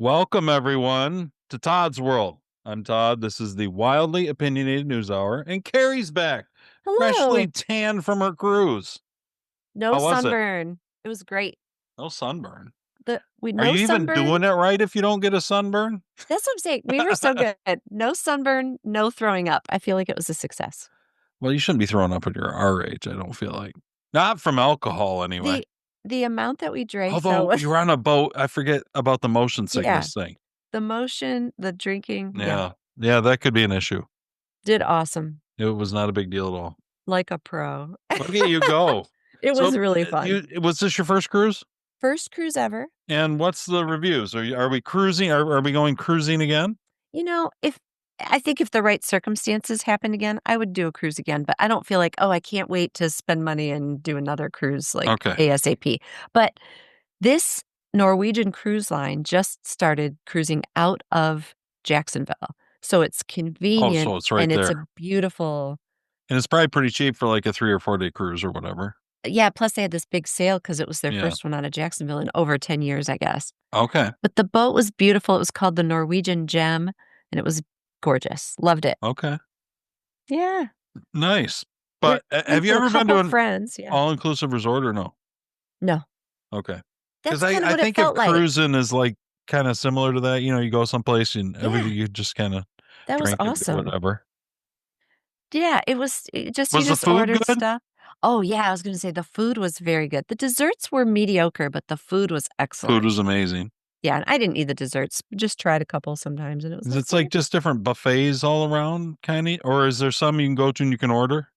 Welcome, everyone, to Todd's World. I'm Todd. This is the Wildly Opinionated News Hour, and Carrie's back, freshly Hello. tanned from her cruise. No How was it? sunburn. It was great. No sunburn. Are No you even sunburn. doing it right if you don't get a sunburn? That's what I'm saying. We were so good. No sunburn, no throwing up. I feel like it was a success. Well, you shouldn't be throwing up at your our age, I don't feel like. Not from alcohol, anyway. The amount that we drank though Although was you were on a boat, I forget about the motion yeah. sickness thing. The motion, the drinking, Yeah. Yeah, that could be an issue. did awesome. It was not a big deal at all. Like a pro. Look at you go. It So, was really fun. was this your first cruise? First cruise ever. And what's the reviews? Are we cruising? Are we going cruising again? If I think if the right circumstances happened again, I would do a cruise again, but I don't feel like, oh, I can't wait to spend money and do another cruise like Okay. ASAP. But this Norwegian cruise line just started cruising out of Jacksonville. So it's Oh, convenient so it's right and it's a there. beautiful. And it's probably pretty cheap for like a 3 or 4 day cruise or whatever. Yeah, plus they had this big sale because it was their Yeah. first one out of Jacksonville in over 10 years, I guess. Okay. But the boat was beautiful. It was called the Norwegian Gem, and it was gorgeous. Loved it. Okay. Yeah. Nice. We're But have with you a ever been to couple an friends, yeah. all-inclusive resort or no? No. Okay. Because That's kinda I what it think if felt like. cruising is like kind of similar to that, you go someplace and everything Yeah, you just kind of that was drink and do awesome. whatever. Yeah, it just you Was the just food ordered good? stuff. Oh, yeah, I was gonna say the food was very good. The desserts were mediocre, but the food was Food excellent. was amazing. Yeah, and I didn't eat the desserts, just tried a couple sometimes, and it was Is like, it's like "Okay." just different buffets all around, kind of, or is there some you can go to and you can order?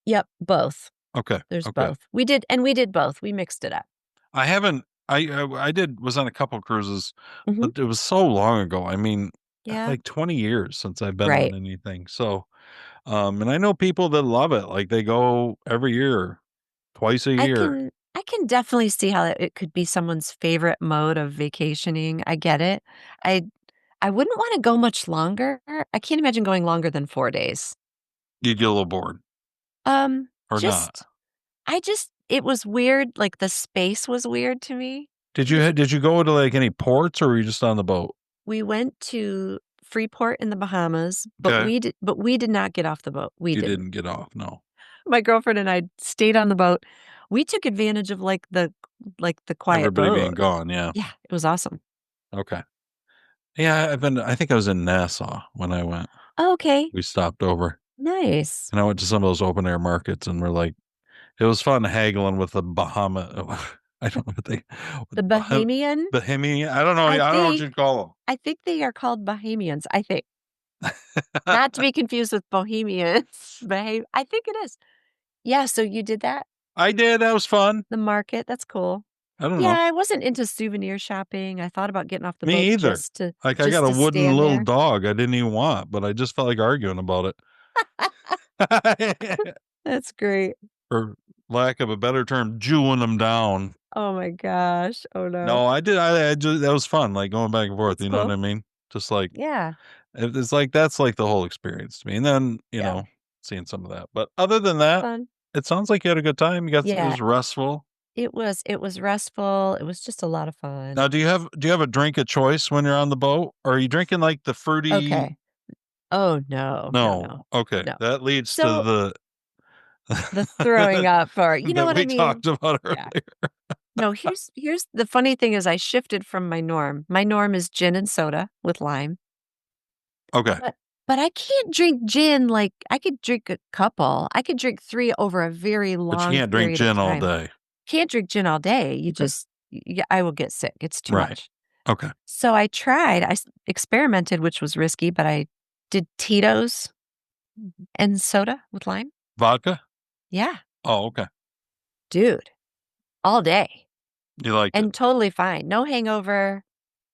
Yep, both. Okay. There's Okay. both. We did both. We mixed it up. I haven't I did was on a couple cruises, Mhm. but it was so long ago. I mean, Yeah. like 20 years since I've been on Right. anything. So, and I know people that love it. Like they go every year, twice a year. I can definitely see how it could be someone's favorite mode of vacationing. I get it. I I wouldn't wanna go much longer. I can't imagine going longer than 4 days. You get a little bored Um, or not. just I just it was weird, like, the space was weird to me. It was Did you go to like any ports or were you just on the boat? We went to Freeport in the Bahamas, Okay. but we did not get off the boat. We You didn't. didn't get off. No. My girlfriend and I stayed on the boat. We took advantage of, the quiet Everybody boat. being gone. Yeah. Yeah, it was awesome. Okay. Yeah. I think I was in Nassau when I went. Oh, okay. We stopped over Nice. and I went to some of those open air markets and we're like, it was fun haggling with the Bahama. I don't know what they The with Bahamian, Bahamian. I don't know. I I don't know what think you'd call I think they are called Bahamians, I think. them. Not to be confused with Bohemians. I think it is. Yeah, so you did that? I did. That was fun. The market, that's cool. I don't Yeah, know. I wasn't into souvenir shopping. I thought about getting off the boat Me either. Like I got just a to wooden stand little there. dog I didn't even want, but I just felt like arguing about it. That's great. For lack of a better term, jewing them down. Oh my gosh. Oh, no. No, I did. I just that was fun, like going back and forth. That's You know what cool. I mean? Just like Yeah. it's like that's like the whole experience to me. And then Yeah. seeing some of that. But other than It's that, fun. it sounds like you had a good time. It Yeah. was restful. It was restful. It was just a lot of fun. Now, do you have a drink of choice when you're on the boat? Or are you drinking like the fruity? Okay. Oh, no. No, No. no. Okay, No. that leads to So, the the throwing up or you know that what I we mean? talked about Yeah. earlier. No, here's the funny thing is I shifted from my norm. My norm is gin and soda with lime. Okay, But but I can't drink gin like I could drink a couple. I could drink 3 over a very but you long can't drink period of gin all time. day. Can't drink gin all day. You Okay. just I will get sick. It's too Right. much. Okay. So I tried. Experimented, which was risky, but I did Tito's and soda with lime. Vodka? Yeah, Oh, okay. dude, all day You liked it. and totally fine. No hangover.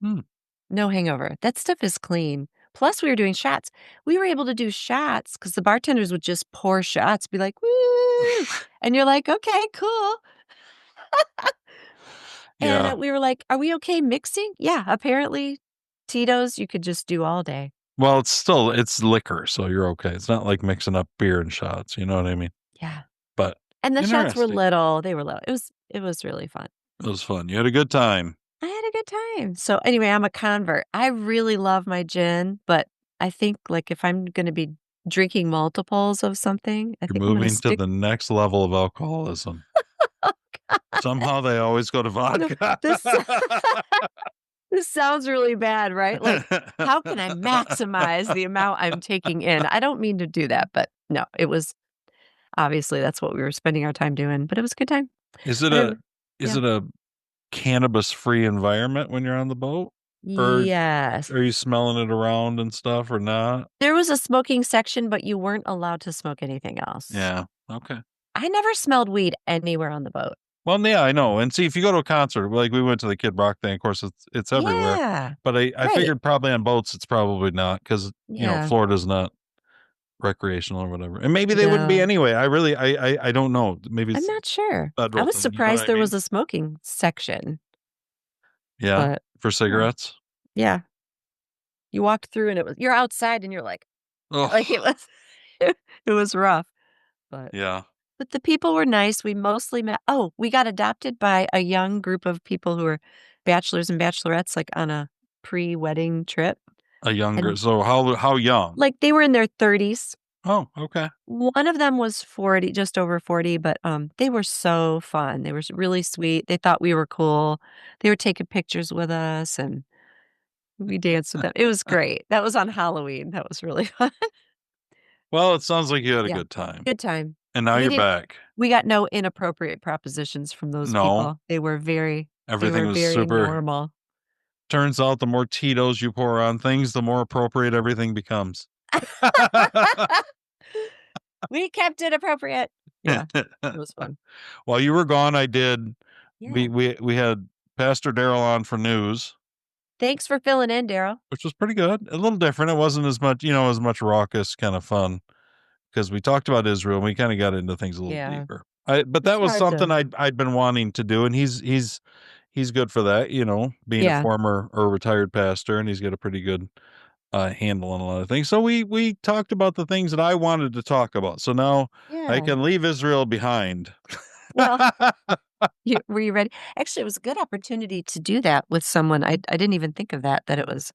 Hmm. No hangover. That stuff is clean. Plus, we were doing shots. We were able to do shots because the bartenders would just pour shots, be like, "Woo!" And you're like, "Okay, cool." And, Yeah. we were like, "Are we okay mixing?" Yeah, apparently Tito's you could just do all day. Well, it's liquor, so you're okay. It's not like mixing up beer and shots, you know what I mean? Yeah. But And the shots were interesting. little, they were little. It was really fun. It was fun. You had a good time. I had a good time. So, anyway, I'm a convert. I really love my gin, but I think, like, if I'm gonna be drinking multiples of something, I You're think I'm gonna moving to stick. the next level of alcoholism. Somehow they always go to You know, vodka. this this sounds really bad, right? Like, how can I maximize the amount I'm taking in? I don't mean to do that, but no, it was obviously, that's what we were spending our time doing, but it was a good time. Is it I a didn't is Yeah. it a cannabis-free environment when you're on the boat? Or Yes. are you smelling it around and stuff or not? There was a smoking section, but you weren't allowed to smoke anything else. Yeah, okay. I never smelled weed anywhere on the boat. Well, yeah, I know, and see, if you go to a concert, like, we went to the Kid Rock thing, of course, it's everywhere, Yeah. but I Right. figured probably on boats, it's probably not because Yeah. Florida's not recreational or whatever, and maybe they wouldn't be No. anyway. I really I don't know. Maybe I'm it's not sure. a I federal was thing, you know what surprised I there was mean? a smoking section, Yeah, but for yeah. cigarettes? Yeah. You walked through and you're outside and you're like it Oh, was it was rough, but yeah, but the people were nice. We mostly met. Oh, we got adopted by a young group of people who were bachelors and bachelorettes, like, on a pre-wedding trip, a younger and, so how young? like, they were in their 30s. Oh, okay. One of them was 40, just over 40, but, they were so fun. They were really sweet. They thought we were cool. They were taking pictures with us, and we danced with them. It was great. That was on Halloween. That was really fun. Well, it sounds like you had a Yeah. good time, Good time. and now They you're didn't back. We got no inappropriate propositions from those No, people. They everything were was very super. normal. Turns out the more Tito's you pour on things, the more appropriate everything becomes. We kept it appropriate. Yeah. It was fun. While you were gone, I did Yeah. we had Pastor Daryl on for news, Thanks for filling in, Daryl. which was pretty good. A little different. It wasn't as much, as much raucous kind of fun because we talked about Israel and we kind of got into things a little Yeah. deeper. But It's that was hard something to I'd been wanting to do, and he's good for that, being a Yeah. former or retired pastor, and he's got a pretty good handle on a lot of things. So we talked about the things that I wanted to talk about. So now I Yeah. can leave Israel behind. Well, were you ready? Actually, it was a good opportunity to do that with someone. I didn't even think of that it was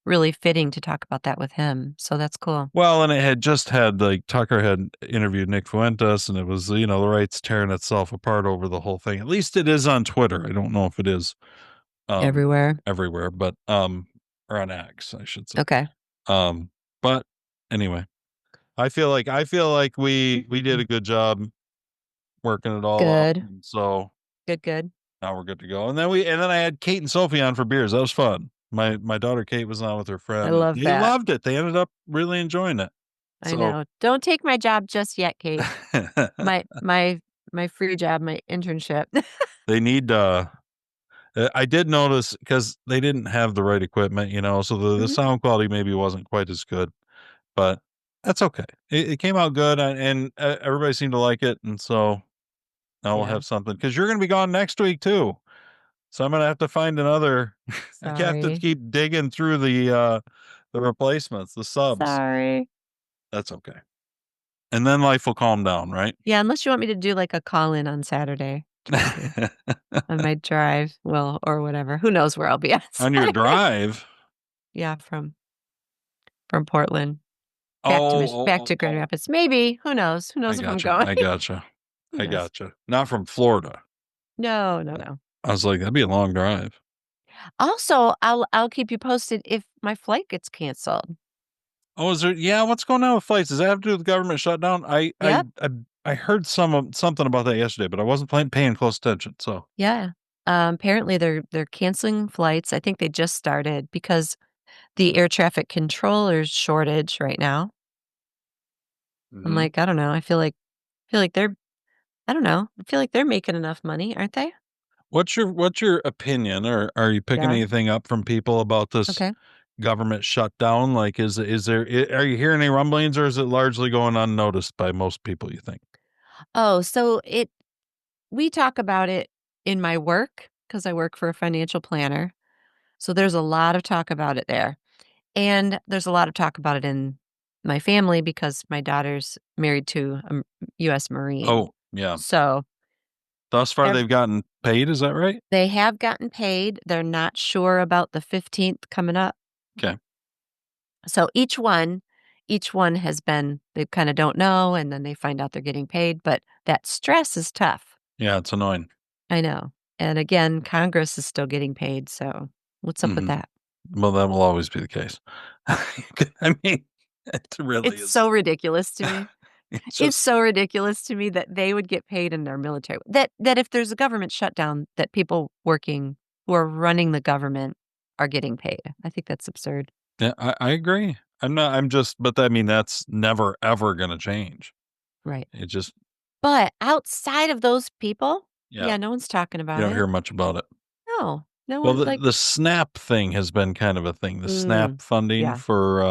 really fitting to talk about that with him. So that's cool. Well, and it had just had like Tucker had interviewed Nick Fuentes, and it was the right's tearing itself apart over the whole thing. At least it is on Twitter. I don't know if it is um Everywhere. everywhere, but or on X, I should say. Okay. Um, but anyway, I feel like we did a good job working it all out, Good. and so Good, good. now we're good to go. And then I had Kate and Sophie on for beers. That was fun. My daughter Kate was on with her I friend, and love they that. loved it. They ended up really enjoying it. I So know. Don't take my job just yet, Kate. My my my free job, my internship. they need I did notice because they didn't have the right equipment, so the Mhm. sound quality maybe wasn't quite as good, but that's okay. It came out good, and everybody seemed to like it, and so now we'll Yeah. have something because you're going to be gone next week too. So I'm gonna have to find another. I have to Sorry. keep digging through the replacements, the subs. Sorry. That's okay. And then life will calm down, right? Yeah, unless you want me to do, like, a call-in on Saturday to come here on my drive, well, or whatever. Who knows where I'll be on On your Saturday. drive. Yeah, from Portland Oh, back oh, to oh, Grand oh. Rapids. Maybe. Who knows? Who I knows if I'm gotcha. going? I gotcha. Who I knows? gotcha. Not from Florida. No, no, no. I was like, that'd be a long drive. Also, I'll keep you posted if my flight gets canceled. Oh, is there? Yeah, what's going on with flights? Does that have to do with the government shutdown? Yep. I heard something about that yesterday, but I wasn't paying close attention. So, Yeah. Apparently they're canceling flights. I think they just started because the air traffic controllers shortage right now. I'm hmm like, I don't know. I feel like they're I don't know. I feel like they're making enough money, aren't they? what's your opinion, or are you picking Yeah. anything up from people about this Okay. government shutdown? Like, is there? Are you hearing any rumblings, or is it largely going unnoticed by most people? You think? Oh, so it we talk about it in my work because I work for a financial planner. So there's a lot of talk about it there. And there's a lot of talk about it in my family because my daughter's married to a US Marine. Oh, yeah. So Thus far, Ev they've gotten paid. Is that right? They have gotten paid. They're not sure about the 15th coming up. Okay. So each one has been they kinda don't know, and then they find out they're getting paid, but that stress is tough. Yeah, it's annoying. I know. And again, Congress is still getting paid, so what's up with Hmm. that? Well, that will always be the case. I mean, it really It's is. so ridiculous to me. It's It's just, so ridiculous to me that they would get paid in their military. That if there's a government shutdown, that people working who are running the government are getting paid. I think that's absurd. yeah, I agree. I'm just, but I mean, that's never, ever going to change. Right. It just, But outside of those people, yeah, yeah, no one's talking you about don't it. hear much about it. No. No Well, one the, like the SNAP thing has been kind of a thing. The SNAP mm, funding yeah. for,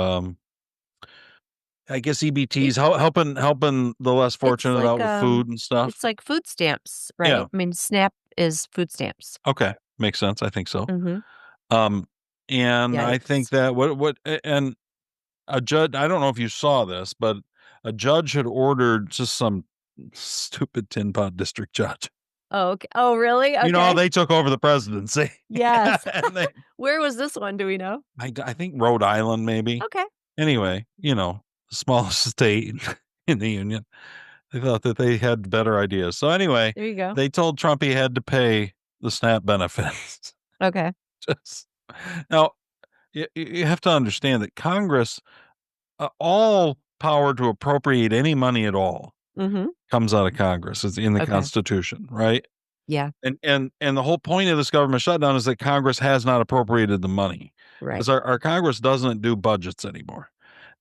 I guess E EBTs helping the less it's fortunate out with food and stuff. it's like food stamps, Yeah. right? I mean, SNAP is food stamps. Okay. Makes sense. I think so. Mhm. Um, and I think Yikes. that and a judge, I don't know if you saw this, but a judge had ordered just some stupid tin pot district judge. Oh, ok oh, really? You know how Okay. they took over the presidency, Yes. and Where was this one? Do we know? I think Rhode Island maybe. Okay. Anyway, the smallest state in the union. They thought that they had better ideas. So anyway, There you go. they told Trump he had to pay the SNAP benefits. Okay. Just now, you have to understand that Congress, all power to appropriate any money at all Mhm. comes out of Congress. It's in the Okay. Constitution, right? Yeah. And the whole point of this government shutdown is that Congress has not appropriated the money Right. because our Congress doesn't do budgets anymore.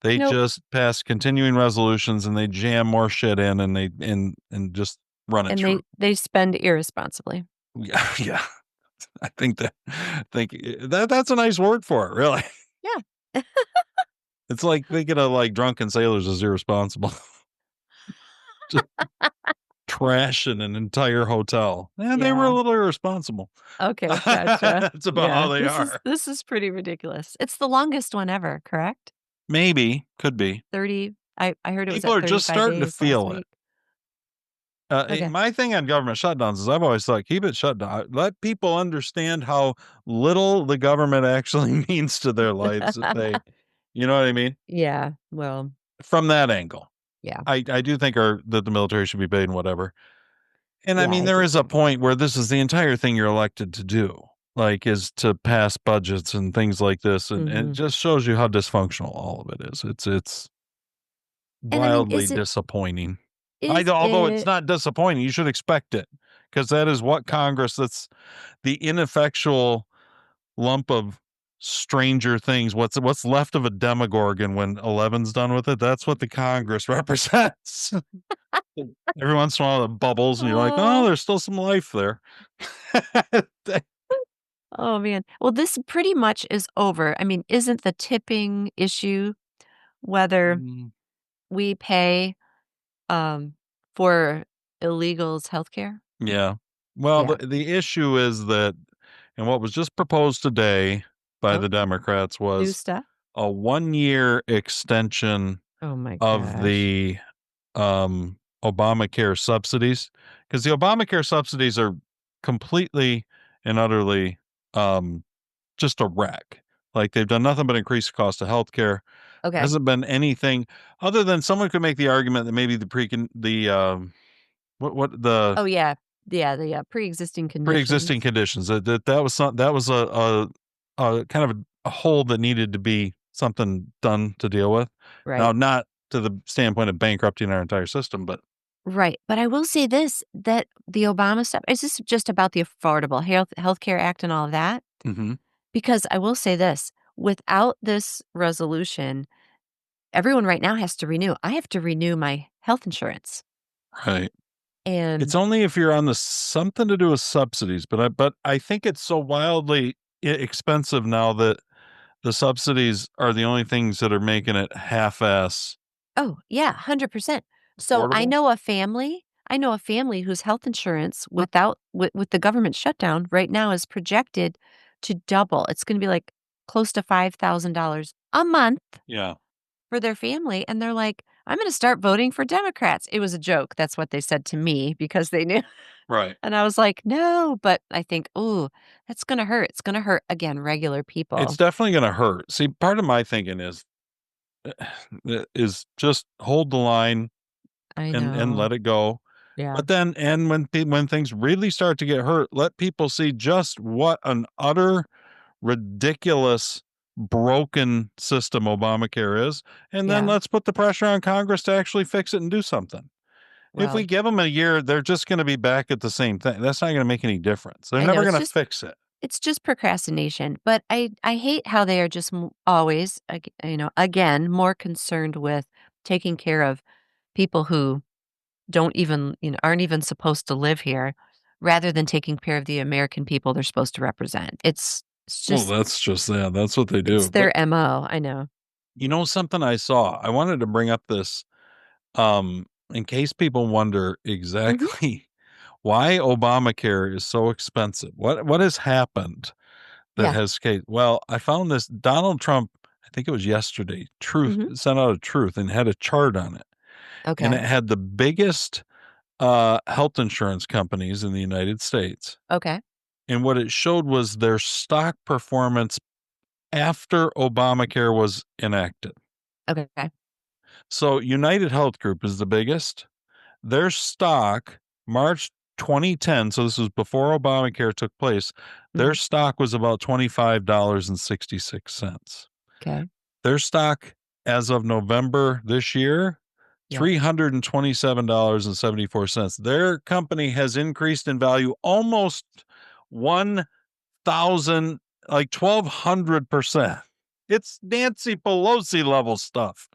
They Nope. just pass continuing resolutions and they jam more shit in and and just run it And through. they spend irresponsibly. Yeah, yeah. Think that's a nice word for it, really. Yeah. It's like thinking of like drunken sailors as irresponsible. Just trashing an entire hotel. And they were a Yeah. little irresponsible. Okay, gotcha. That's about how Yeah. they are. This is pretty ridiculous. It's the longest one ever, correct? Maybe, could be. 30 I heard it was People at are just 35 starting to days last feel it. week. Okay. My thing on government shutdowns is I've always thought keep it shut down. Let people understand how little the government actually means to their lives that they, you know what I mean? Yeah, well, From that angle. yeah. I do think that the military should be paid and whatever. And I Yeah, mean, I there do is a too. point where this is the entire thing you're elected to do, like, is to pass budgets and things like this, and it Mhm. just shows you how dysfunctional all of it is. It's And I mean, wildly disappointing. is Although it's it not disappointing, you should expect it because that is what Congress. That's the ineffectual lump of stranger things. What's left of a Demogorgon when 11's done with it? That's what the Congress represents. Every once in a while, it bubbles, and you're like, "Oh, oh, there's still some life there." oh, man. Well, this pretty much is over. I mean, isn't the tipping issue whether Mm, we pay, um, for illegals healthcare? yeah. Well, Yeah. the issue is that, and what was just proposed today by Oh, the Democrats new was stuff? a 1 year extension Oh my of gosh. the Obamacare subsidies, because the Obamacare subsidies are completely and utterly um, just a wreck. Like they've done nothing but increase the cost of healthcare. Okay. Hasn't been anything other than someone could make the argument that maybe what the Oh, yeah. Yeah, the, pre-existing pre-existing conditions. conditions that was that was a kind of a hole that needed to be something done to deal with. Now, Right. not to the standpoint of bankrupting our entire system, but Right, but I will say this, that the Obama stuff is this just about the Affordable Healthcare Act and all of that? mhm, Because I will say this, without this resolution, everyone right now has to renew. I have to renew my health insurance, right. It's and only if you're on the something to do with subsidies, but I think it's so wildly expensive now that the subsidies are the only things that are making it half-ass oh, yeah, 100%. So affordable. I know a family whose health insurance without with the government shutdown right now is projected to double. It's gonna be, like, close to $5,000 a month Yeah. for their family, and they're like, "I'm gonna start voting for Democrats." It was a joke. That's what they said to me because they knew. Right. And I was like, "No," but I think, "Ooh, that's gonna hurt." It's gonna hurt, again, regular It's people. definitely gonna hurt. See, part of my thinking is just hold the line I and know. let it go. Yeah. But then, and when things really start to get hurt, let people see just what an utter ridiculous broken system Obamacare is, and then Yeah. let's put the pressure on Congress to actually fix it and do something. If we Well, give them a year, they're just going to be back at the same thing. That's not going to make any difference. They're I know never going to fix it. it's just procrastination, but I hate how they are just always, again, more concerned with taking care of people who don't even, aren't even supposed to live here, rather than taking care of the American people they're supposed to represent. It's Well, just that's just yeah, that's what they it's do. But their MO. I know. something I saw. I wanted to bring up this in case people wonder Mhm. exactly why Obamacare is so expensive. What has happened that Yeah. has well, I found this Donald Trump, I think it was yesterday, Truth Mhm. sent out a truth and had a chart on it. And Okay. it had the biggest health insurance companies in the United States. Okay. And what it showed was their stock performance after Obamacare was enacted. Okay. So United Health Group is the biggest. Their stock, March 2010, so this was before Obamacare took place, their Mhm. stock was about $25.66. Okay. Their stock as of November this year, Yep. $327.74. Their company has increased in value almost 1,000, like 1,200%. It's Nancy Pelosi level stuff.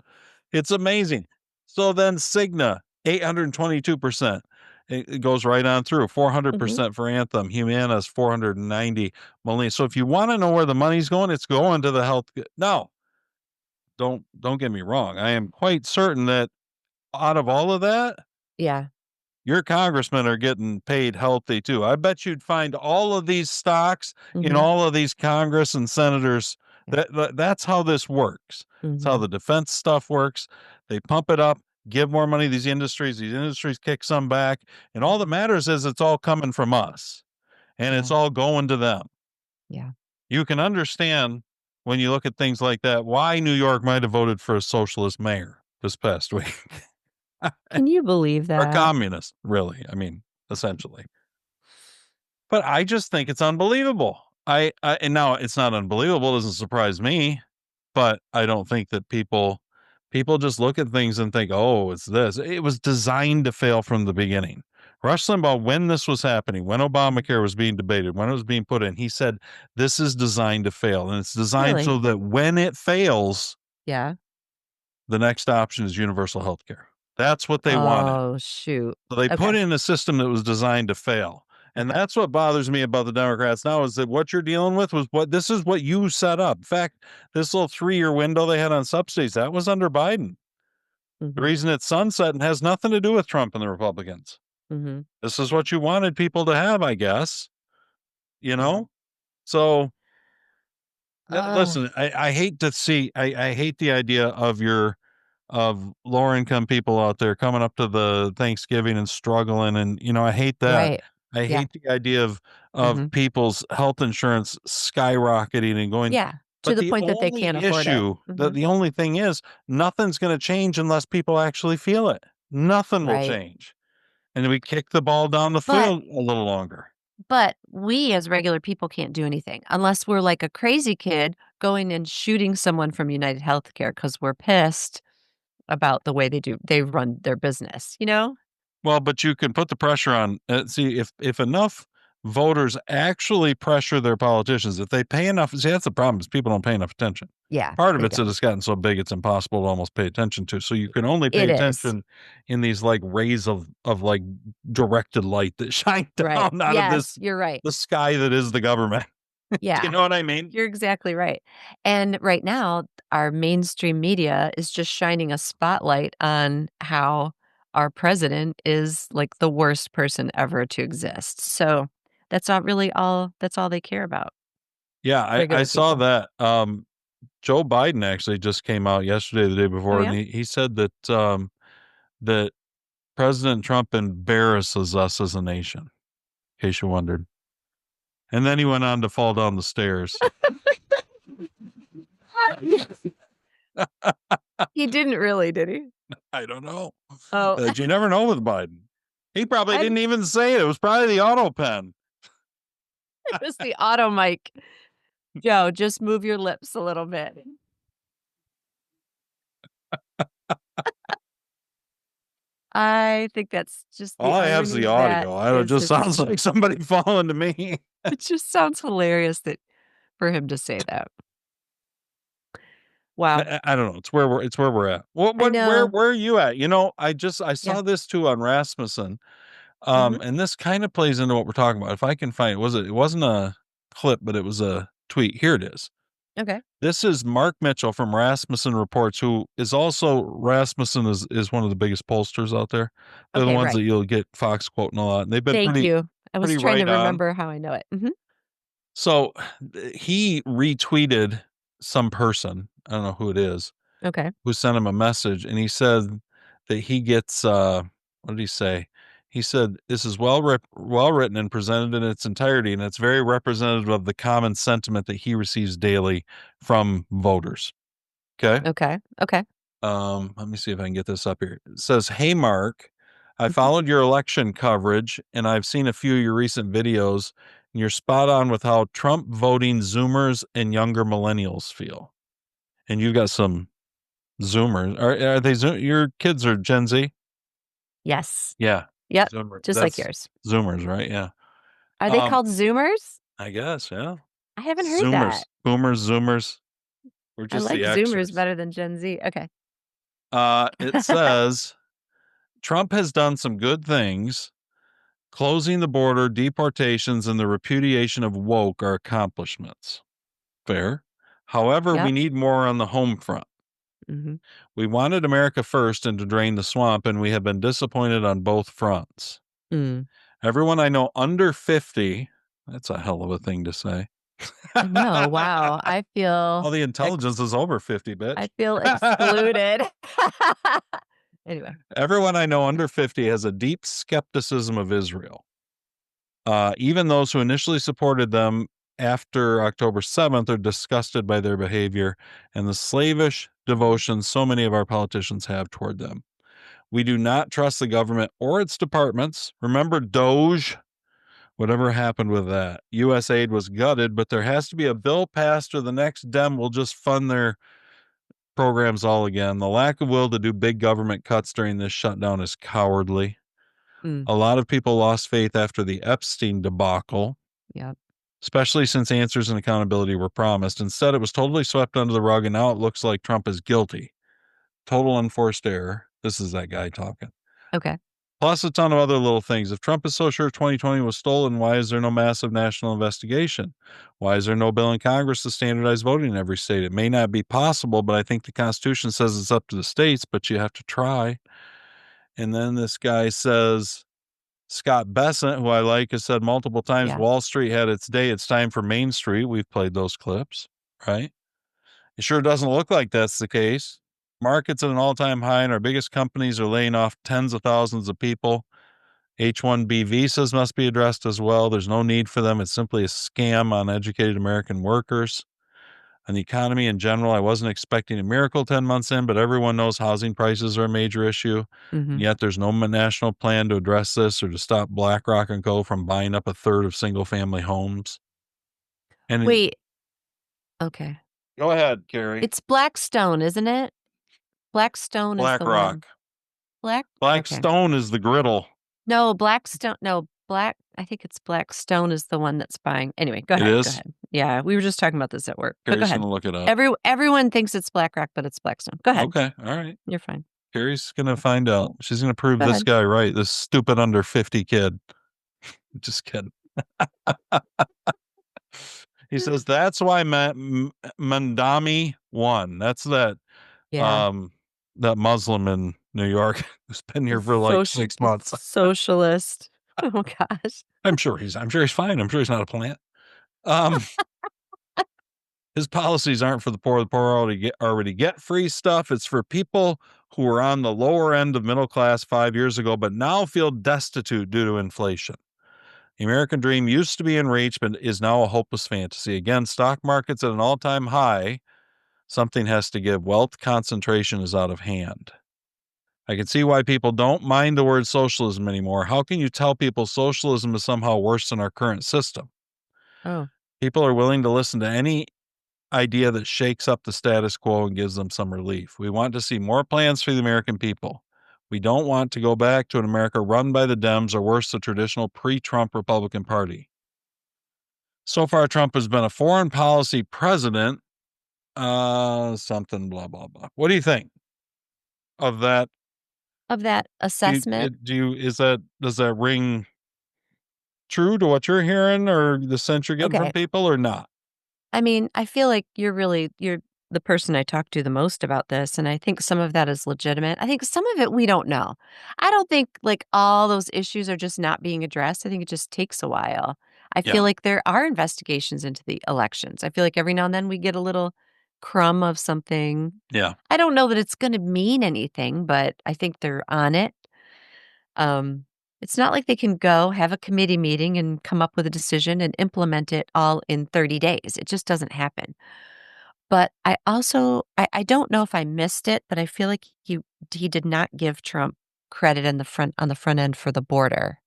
It's amazing. So then Cigna, 822%. It goes right on through. Mhm. 400% for Anthem. Humana's 490. Molina. So if you want to know where the money's going, it's going to the health. No, don't get me wrong. I am quite certain that out of all of that, Yeah. your congressmen are getting paid healthy too. I bet you'd find all of these stocks in Mhm. all of these Congress and senators. Yeah. That's how this works. It's how Mhm. the defense stuff works. They pump it up, give more money to these industries kick some back, and all that Mhm. matters is it's all coming from us and it's Yeah. all going to them. Yeah. You can understand when you look at things like that why New York might have voted for a socialist mayor this past week. Can you believe Or that? communist, really. I mean, essentially. But I just think it's unbelievable. I and now it's not unbelievable, it doesn't surprise me, but I don't think that people just look at things and think, "Oh, it's this." It was designed to fail from the beginning. Rush Limbaugh, when this was happening, when Obamacare was being debated, when it was being put in, he said, "This is designed to fail, and it's designed Really? so that when it fails, Yeah. the next option is universal health care." That's what they wanted. Oh, shoot. So they put Okay. in a system that was designed to fail. And Okay. that's what bothers me about the Democrats now is that what you're dealing with was what this is what you set up. In fact, this little 3-year window they had on subsidies, that was under Biden. The Mhm. reason it's sunset and has nothing to do with Trump and the Republicans. Mhm. This is what you wanted people to have, I guess, you Yeah. know? So Ugh. listen, I hate to see I hate the idea of lower income people out there coming up to the Thanksgiving and struggling and I hate that. Right. I Yeah. hate the idea of Mhm. people's health insurance skyrocketing and going Yeah. To but the the point that they can't only afford it. issue, Mhm. the only thing is nothing's going to change unless people actually feel it. Nothing will Right. change. And we kick the ball down the But field a little longer. we as regular people can't do anything unless we're like a crazy kid going and shooting someone from United Healthcare because 'cause we're pissed about the way they run their business, you know? Well, but you can put the pressure on see, if enough voters actually pressure their politicians, if they pay enough see, that's the problem is people don't pay enough attention. Yeah, Part of they it's that don't. it's gotten so big, it's impossible to almost pay attention to, so you can only pay It is. attention in these, like, rays of, like, directed light that shine Right. down out of Yes, this you're right. the sky that is the government. Do you Yeah. know what I mean? You're exactly right. And right now, our mainstream media is just shining a spotlight on how our president is like the worst person ever to exist. So that's all they care about, Yeah, I regular saw people. that, Joe Biden actually just came out yesterday, the day Oh, before, and yeah? he said that that President Trump embarrasses us as a nation, in case you wondered. And then he went on to fall down the stairs. He didn't really, did he? I don't know. Oh, But you never know with Biden. He probably I'm didn't even say it. It was probably the auto pen. it was the auto mic. Joe, just move your lips a little bit. I think that's just All the I have is the irony that audio. I don't, it is just his sounds like somebody falling to me. it just sounds hilarious that for him to say that. Wow. I don't know. It's where we're at. I know. Where are you at? You know, I Yeah. saw this too on Rasmussen. Mhm. And this kind of plays into what we're talking about. If I can find it wasn't a clip, but it was a tweet. Here it is. Okay. This is Mark Mitchell from Rasmussen Reports, who is also Rasmussen is one of the biggest pollsters out there. They're the Okay, ones right. that you'll get Fox quoting a lot. And they've been Thank you. I was pretty trying to right on. remember how I know it. Mhm. So he retweeted some person, I don't know who it is, Okay. who sent him a message, and he said that he gets what did he say? He said this is well written and presented in its entirety, and it's very representative of the common sentiment that he receives daily from voters. Okay. Okay. Okay. Let me see if I can get this up here. It says, "Hey Mark, I Mhm. followed your election coverage and I've seen a few of your recent videos, and you're spot on with how Trump voting Zoomers and younger millennials feel. And you've got some Zoomers. Are they your kids are Gen Z? Yes. Yeah. Yep. Zoomer. Just like That's yours. Zoomers, right? Yeah. Are they Um, called Zoomers? I guess, yeah. I haven't heard Zoomers. that. Boomers, Zoomers. We're I just like the Zoomers Xers. better than Gen Z. Okay. It says Trump has done some good things. Closing the border, deportations, and the repudiation of woke are accomplishments. Fair. However, we Yep. need more on the home front. Mhm. We wanted America first and to drain the swamp, and we have been disappointed on both fronts. Mm. Everyone I know under 50, that's a hell of a thing to say. I know. Wow. All the intelligence is over 50, I bitch. feel excluded. Anyway. Everyone I know under 50 has a deep skepticism of Israel. Even those who initially supported them after October 7th are disgusted by their behavior and the slavish devotion so many of our politicians have toward them. We do not trust the government or its departments. Remember Doge? Whatever happened with that? U.S. aid was gutted, but there has to be a bill passed or the next Dem will just fund their programs all again. The lack of will to do big government cuts during this shutdown is cowardly. Mm. A lot of people lost faith after the Epstein debacle, Yep. especially since answers and accountability were promised. Instead, it was totally swept under the rug, and now it looks like Trump is guilty. Total unforced error. This is that guy talking. Okay. Plus a ton of other little things. If Trump is so sure 2020 was stolen, why is there no massive national investigation? Why is there no bill in Congress to standardize voting in every state? It may not be possible, but I think the Constitution says it's up to the states, but you have to try. And then this guy says, Scott Bessent, who I like, has said multiple times Yeah. Wall Street had its day. It's time for Main Street. We've played those clips, right? It sure doesn't look like that's the case. Markets at an all time high, and our biggest companies are laying off tens of thousands of people. H-1B visas must be addressed as well. There's no need for them. It's simply a scam on educated American workers. On the economy in general, I wasn't expecting a miracle 10 months in, but everyone knows housing prices are a major issue. And Mhm. yet there's no national plan to address this or to stop BlackRock and Co. from buying up a third of single family homes. Wait. Okay. Go ahead, Carrie. It's Blackstone, isn't it? Blackstone is the one. BlackRock. Black okay. Blackstone is the griddle. No, Blackstone no, I think it's Blackstone is the one that's buying anyway, It go is? ahead. Yeah, we were just talking about this at work, but go Carrie's going ahead. to look it up. Everyone thinks it's BlackRock, but it's Blackstone. Go ahead. Okay. All right. You're fine. Carrie's going to find out. She's going to prove Go this ahead. guy right. This stupid under 50 kid. Just kidding. He says that's why Mandami won. That's Yeah. um that Muslim in New York who's been here for like Soci 6 months. socialist. Oh gosh. I'm sure he's fine. I'm sure he's not a plant. Um His policies aren't for the poor. The poor already get free stuff. It's for people who were on the lower end of middle class 5 years ago, but now feel destitute due to inflation. The American dream used to be in reach, but is now a hopeless fantasy. Again, stock market's at an all-time high. Something has to give. Wealth concentration is out of hand. I can see why people don't mind the word socialism anymore. How can you tell people socialism is somehow worse than our current system? Oh. People are willing to listen to any idea that shakes up the status quo and gives them some relief. We want to see more plans for the American people. We don't want to go back to an America run by the Dems or worse, the traditional pre-Trump Republican Party. So far, Trump has been a foreign policy president. Something blah blah blah. What do you think of that? Of that assessment? Does that ring true to what you're hearing or the sense you're getting from Okay. people or not? I mean, I feel like you're the person I talk to the most about this, and I think some of that is legitimate. I think some of it we don't know. I don't think, like, all those issues are just not being addressed. I think it just takes a while. I Yeah, feel like there are investigations into the elections. I feel like every now and then we get a little crumb of something. yeah. I don't know that it's gonna mean anything, but I think they're on it. Um, it's not like they can go have a committee meeting and come up with a decision and implement it all in 30 days. It just doesn't happen. But I also I don't know if I missed it, but I feel like he did not give Trump credit in the front on the front end for the border.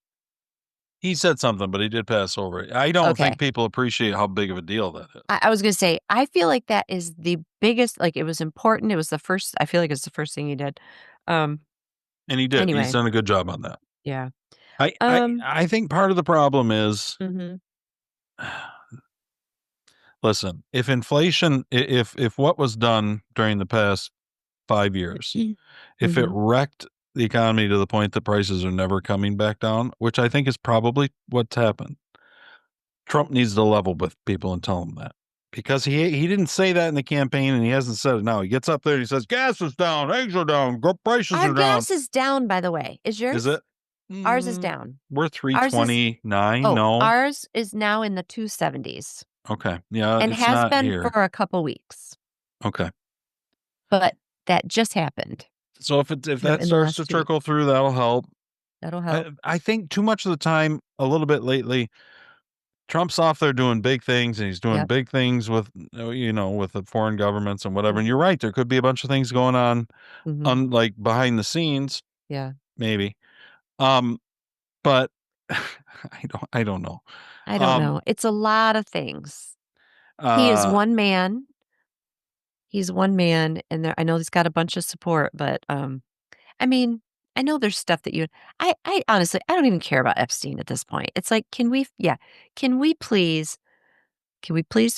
He said something, but he did pass over it. I don't think Okay. people appreciate how big of a deal that is. I was gonna say, I feel like that is the biggest, like, it was important. It was the first, I feel like it's the first thing he did. Um, And he did. He's anyway, done a good job on that. yeah. I I Um, I think part of the problem is mhm. listen, if inflation if what was done during the past 5 years, if it Mhm. wrecked the economy to the point that prices are never coming back down, which I think is probably what's happened, Trump needs to level with people and tell them that. Because he didn't say that in the campaign and he hasn't said it now. He gets up there and he says, "Gas is down, eggs are down, prices Our are down." gas is down, by the way. Is Is yours? it? Ours is down. We're Ours is 329. Oh, No. ours is now in the 270s Okay. Yeah, and it's has not been for here. a couple weeks, Okay. but that just happened, So if that in the starts to last 2 weeks. trickle through, that'll help. That'll help. I think too much of the time, a little bit lately, Trump's off there doing big things, and he's doing Yep. big things with, with the foreign governments and whatever. And Mhm. you're right, there could be a bunch of things going Mhm. on like behind the scenes, Yeah. maybe. Um, but I don't know. I don't Um, know. It's a lot of things. He is uh, one man. He's one man, and I know he's got a bunch of support, but, I mean, I know there's stuff that I honestly, I don't even care about Epstein at this point. It's like, can we please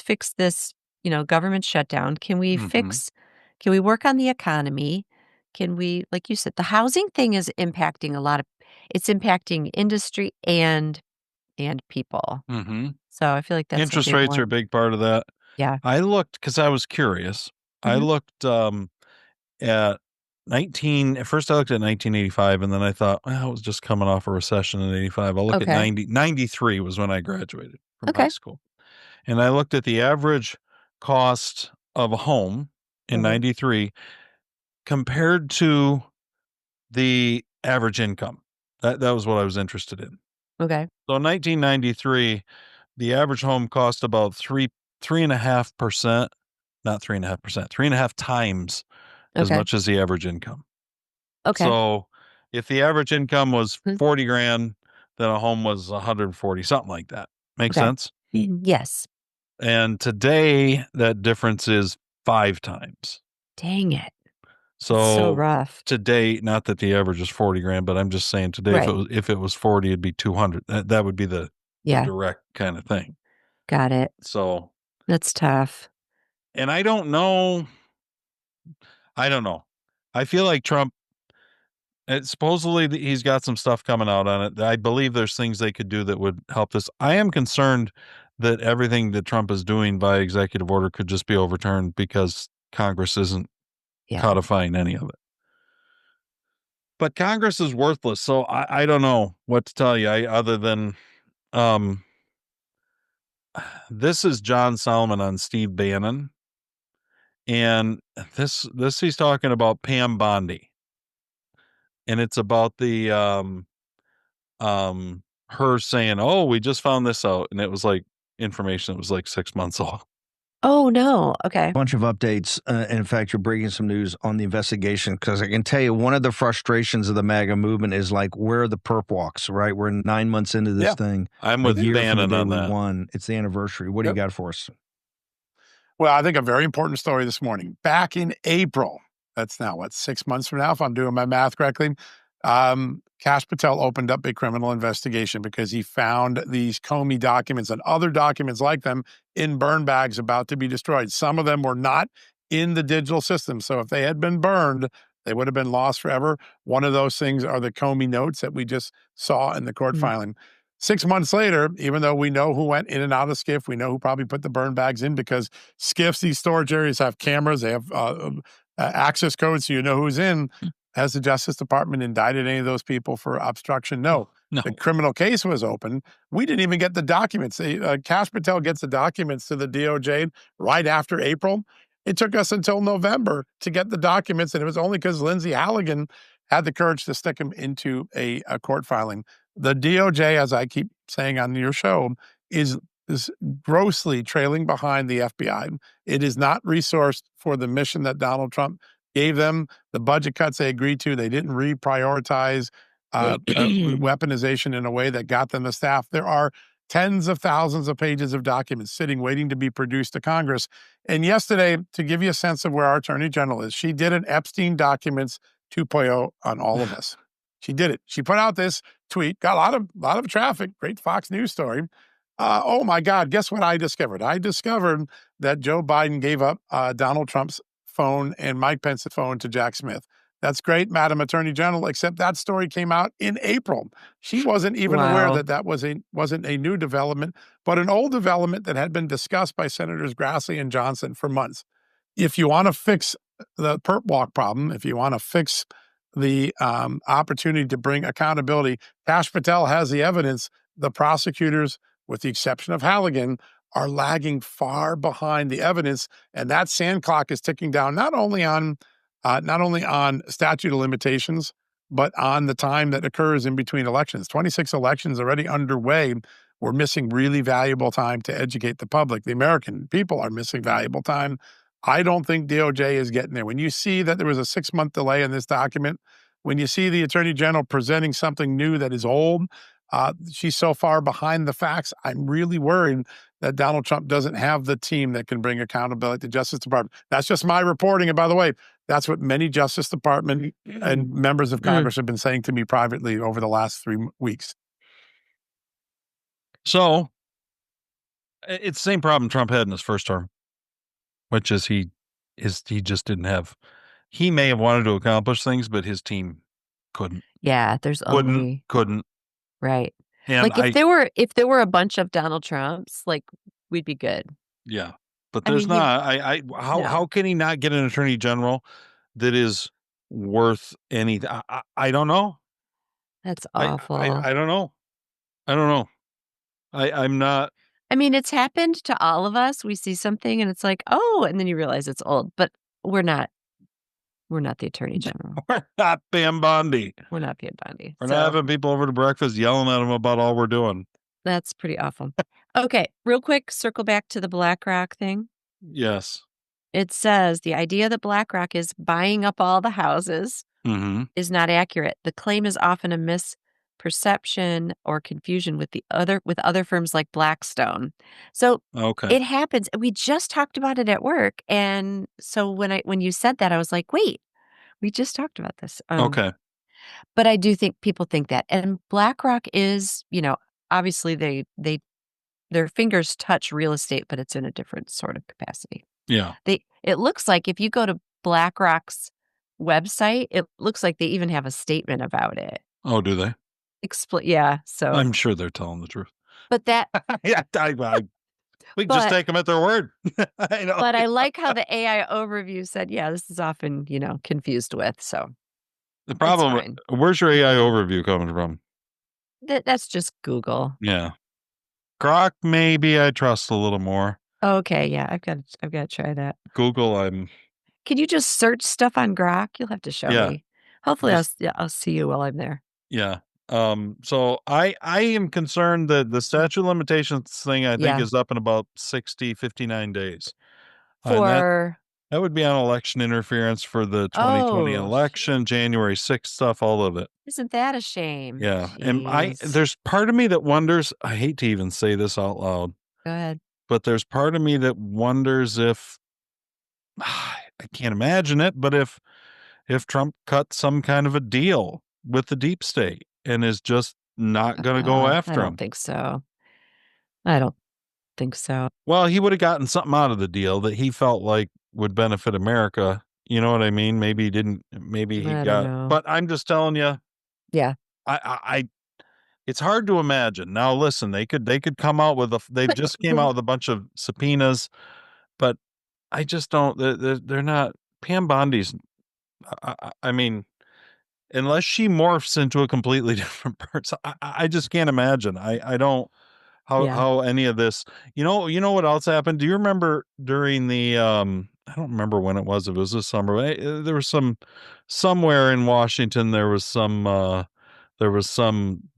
fix this, government shutdown? mhm, Can we work on the economy? Can we, like you said, the housing thing is impacting it's impacting industry and people. mhm. So I feel like that's a Interest big rates are a one. big part of that. Yeah. I looked because I was curious. I Mhm. looked at at first I looked at 1985 and then I thought, well, it was just coming off a recession in 85. I'll look at Okay. 93 was when I graduated from high Okay. school. And I looked at the average cost of a home in Mhm. 93 compared to the average income. That was what I was interested in. Okay. So in 1993, the average home cost about 3.5%, not 3.5%, 3.5 times as Okay. much as the average income. Okay. So if the average income was Mhm. 40 grand, then a home was 140, something like that. Make Okay. sense? Yes. And today that difference is 5 times. Dang it. It's so So rough. today, not that the average is 40 grand, but I'm just saying today Right. if it was 40, it'd be 200. That would be the Yeah. direct kind of thing. Got it. So, That's tough. and I don't know. I feel like Trump supposedly he's got some stuff coming out on it. I believe there's things they could do that would help this. I am concerned that everything that Trump is doing by executive order could just be overturned because Congress isn't Yeah. codifying any of it. But Congress is worthless, so I don't know what to tell you. Other than um, This is John Solomon on Steve Bannon, and this he's talking about Pam Bondi, and it's about the her saying, "Oh, we just found this out," and it was like information that was like 6 months old. Oh, no. Okay. Bunch of updates. And in fact, you're breaking some news on the investigation because I can tell you one of the frustrations of the MAGA movement is like, where are the perp walks, right? We're 9 months into this Yeah. thing. I'm A with year from the Bannon day on we that. won. It's the anniversary. What do you got for us? Well, I think a very important story this morning. Back in April, that's now what, 6 months from now, if I'm doing my math correctly, Kash Patel opened up a criminal investigation because he found these Comey documents and other documents like them in burn bags about to be destroyed. Some of them were not in the digital system. So if they had been burned, they would have been lost forever. One of those things are the Comey notes that we just saw in the court filing. 6 months later, even though we know who went in and out of SCIF, we know who probably put the burn bags in because SCIFs, these storage areas have cameras, they have access codes, so you know who's in. Has the Justice Department indicted any of those people for obstruction? No. No. The criminal case was open. We didn't even get the documents. Kash Patel gets the documents to the DOJ right after April. It took us until November to get the documents, and it was only because Lindsay Halligan had the courage to stick them into a court filing. The DOJ, as I keep saying on your show, is grossly trailing behind the FBI. It is not resourced for the mission that Donald Trump gave them, the budget cuts they agreed to. They didn't reprioritize weaponization in a way that got them the staff. There are tens of thousands of pages of documents sitting, waiting to be produced to Congress. And yesterday, to give you a sense of where our Attorney General is, she did an Epstein Documents 2.0 on all of us. She did it. She put out this tweet, got a lot of traffic, great Fox News story. Oh my God, guess what I discovered? I discovered that Joe Biden gave up Donald Trump's phone and Mike Pence's phone to Jack Smith. That's great, Madam Attorney General, except that story came out in April. She wasn't even aware that that wasn't a new development, but an old development that had been discussed by Senators Grassley and Johnson for months. If you want to fix the perp walk problem, if you want to fix the opportunity to bring accountability, Kash Patel has the evidence. The prosecutors, with the exception of Halligan, are lagging far behind the evidence, and that sand clock is ticking down not only on statute of limitations, but on the time that occurs in between elections. 26 elections already underway. We're missing really valuable time to educate the public. The American people are missing valuable time. I don't think DOJ is getting there. When you see that there was a 6-month delay in this document, when you see the Attorney General presenting something new that is old, she's so far behind the facts. I'm really worried that Donald Trump doesn't have the team that can bring accountability to Justice Department. That's just my reporting. And by the way, that's what many Justice Department and members of Congress have been saying to me privately over the last 3 weeks. So it's the same problem Trump had in his first term, which is he just didn't have. He may have wanted to accomplish things, but his team couldn't. Yeah, there's only couldn't. Right. And like if there were a bunch of Donald Trumps, like we'd be good. Yeah, but I there's mean, not. How can he not get an attorney general that is worth anything? I don't know. That's awful. I don't know. I don't know. I'm not. I mean, it's happened to all of us. We see something and it's like, oh, and then you realize it's old, but we're not the Attorney General. We're not Pam Bondi. We're not Pam Bondi. We're not having people over to breakfast yelling at them about all we're doing. That's pretty awful. Okay, real quick, circle back to the BlackRock thing. Yes. It says the idea that BlackRock is buying up all the houses is not accurate. The claim is often a misperception or confusion with other firms like Blackstone. So it happens. We just talked about it at work, and so when you said that, I was like, wait, we just talked about this. Okay. But I do think people think that, and BlackRock is, obviously their fingers touch real estate, but it's in a different sort of capacity. Yeah. It looks like if you go to BlackRock's website, it looks like they even have a statement about it. Oh, do they? Yeah. So I'm sure they're telling the truth. But that, yeah, we can just take them at their word. I know. But I like how the AI overview said, yeah, this is often, confused with. So the problem, where's your AI overview coming from? That's just Google. Yeah. Grok, maybe I trust a little more. Okay, yeah, I've got to try that. Google, Can you just search stuff on Grok? You'll have to show yeah, me. Hopefully, just I'll see you while I'm there. yeah. So I am concerned that the statute of limitations thing I think Yeah. is up in about 60, 59 days. And For that would be on election interference for the 2020 oh, election, January 6th stuff, all of it. isn't that a shame? Yeah. And Jeez. there's part of me that wonders, I hate to even say this out loud, Go ahead. but there's part of me that wonders if I can't imagine it, but if Trump cut some kind of a deal with the deep state and is just not going to go I after don't him. think so. I don't think so. Well, he would have gotten something out of the deal that he felt like would benefit America. You know what I mean? Maybe he didn't, maybe he I don't got, know. but I'm just telling you, Yeah. I it's hard to imagine. Now, listen, they could come out with they've just came out with a bunch of subpoenas, but I just don't, they're not, Pam Bondi's, I mean, unless she morphs into a completely different person, I just can't imagine. I don't Yeah. how any of this. You know what else happened? Do you remember during the I don't remember when it was. If it was this summer. There was somewhere in Washington. There was some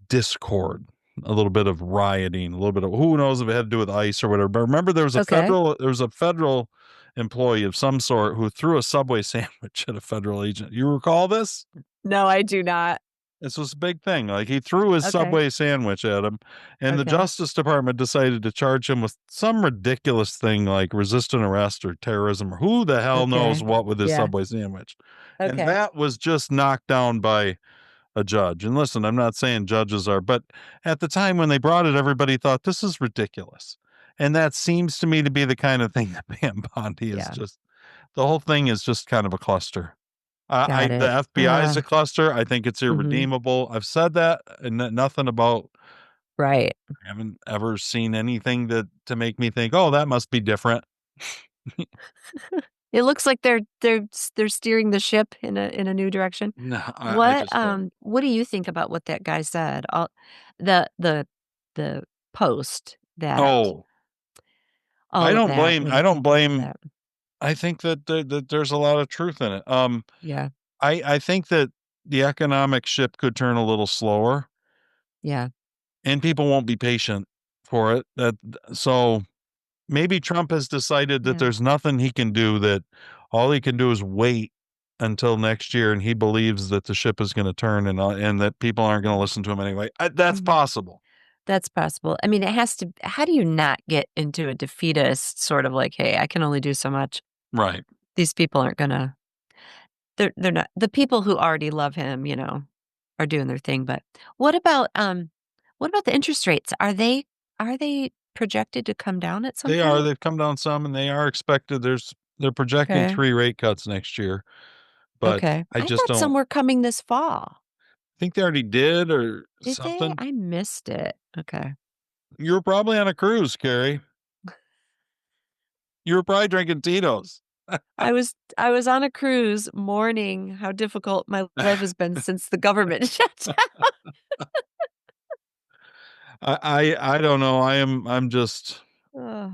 discord, a little bit of rioting, a little bit of who knows if it had to do with ICE or whatever. But remember, Okay. there was a federal employee of some sort who threw a Subway sandwich at a federal agent. You recall this? No, I do not. This was a big thing. Like he threw his Okay. Subway sandwich at him, and the Okay. Justice Department decided to charge him with some ridiculous thing like resistant arrest or terrorism or who the hell knows Okay. what with his Yeah. Subway sandwich. And Okay. that was just knocked down by a judge. And listen, I'm not saying judges are, but at the time when they brought it, everybody thought this is ridiculous. And that seems to me to be the kind of thing that Pam Bondi is Yeah. just, the whole thing is just kind of a cluster. Got The it. FBI is a cluster. I think it's Mhm. irredeemable. I've said that, and nothing about. Right. I haven't ever seen anything that to make me think, oh, that must be different. It looks like they're steering the ship in a new direction. No, I just don't. What do you think about what that guy said? All the the the post that Oh, all of that. What do I you don't think about blame. that? I think that there's a lot of truth in it. Yeah. I think that the economic ship could turn a little slower, Yeah. and people won't be patient for it. So maybe Trump has decided that Yeah. there's nothing he can do, that all he can do is wait until next year, and he believes that the ship is gonna turn and that people aren't gonna listen to him anyway. That's Mhm. possible. That's possible. I mean, it has to how do you not get into a defeatist sort of like, "Hey, I can only do so much. Right. These people aren't gonna they're not the people who already love him, are doing their thing, but what about the interest rates? Are they projected to come down at some They are, point? they've come down some, and they are expected they're projecting Okay. 3 rate cuts next year, but Okay. I I just thought some don't were coming this fall. think they already did or Did they? something. I missed it. Okay. You were probably on a cruise, Carrie. You were probably drinking Tito's. I was on a cruise mourning how difficult my life has been since the government shut down. I don't know. I'm just, Ugh,